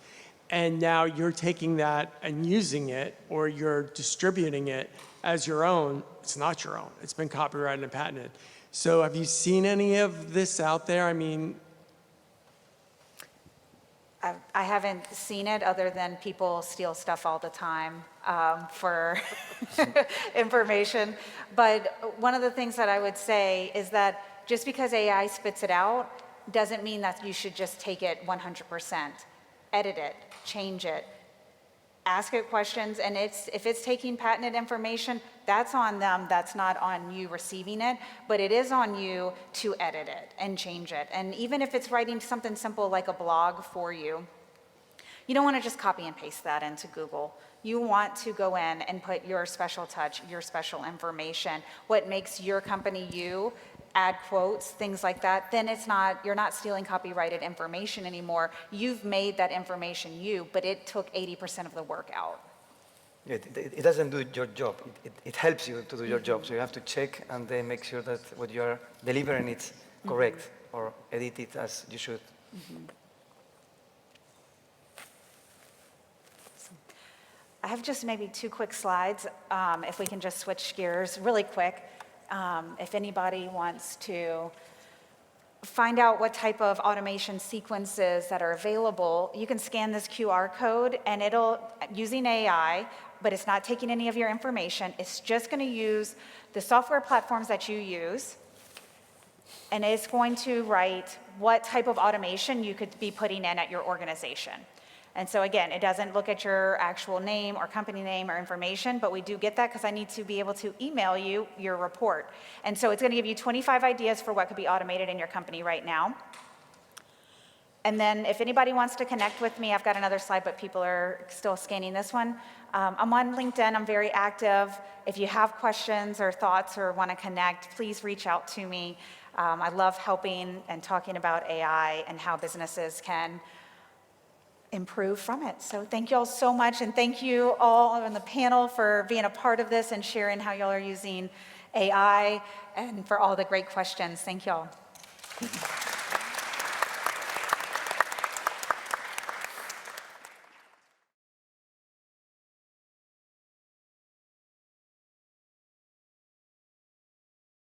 And now you're taking that and using it, or you're distributing it as your own. It's not your own. It's been copyrighted and patented. So have you seen any of this out there? I mean, I haven't seen it other than people steal stuff all the time for information. But one of the things that I would say is that just because AI spits it out doesn't mean that you should just take it 100%. Edit it, change it, ask it questions, and if it's taking patented information, that's on them, that's not on you receiving it, but it is on you to edit it and change it. And even if it's writing something simple like a blog for you, you don't want to just copy and paste that into Google. You want to go in and put your special touch, your special information, what makes your company you, add quotes, things like that, then you're not stealing copyrighted information anymore. You've made that information you, but it took 80% of the work out. It doesn't do your job. It helps you to do your job. So you have to check and then make sure that what you are delivering is correct or edit it as you should. I have just maybe 2 quick slides, if we can just switch gears really quick. If anybody wants to find out what type of automation sequences that are available, you can scan this QR code and it'll, using AI, but it's not taking any of your information. It's just going to use the software platforms that you use, and it's going to write what type of automation you could be putting in at your organization. And so again, it doesn't look at your actual name or company name or information, but we do get that because I need to be able to email you your report. And so it's going to give you 25 ideas for what could be automated in your company right now. And then if anybody wants to connect with me, I've got another slide, but people are still scanning this one. I'm on LinkedIn, I'm very active. If you have questions or thoughts or want to connect, please reach out to me. I love helping and talking about AI and how businesses can improve from it. So thank you all so much, and thank you all on the panel for being a part of this and sharing how y'all are using AI, and for all the great questions. Thank y'all.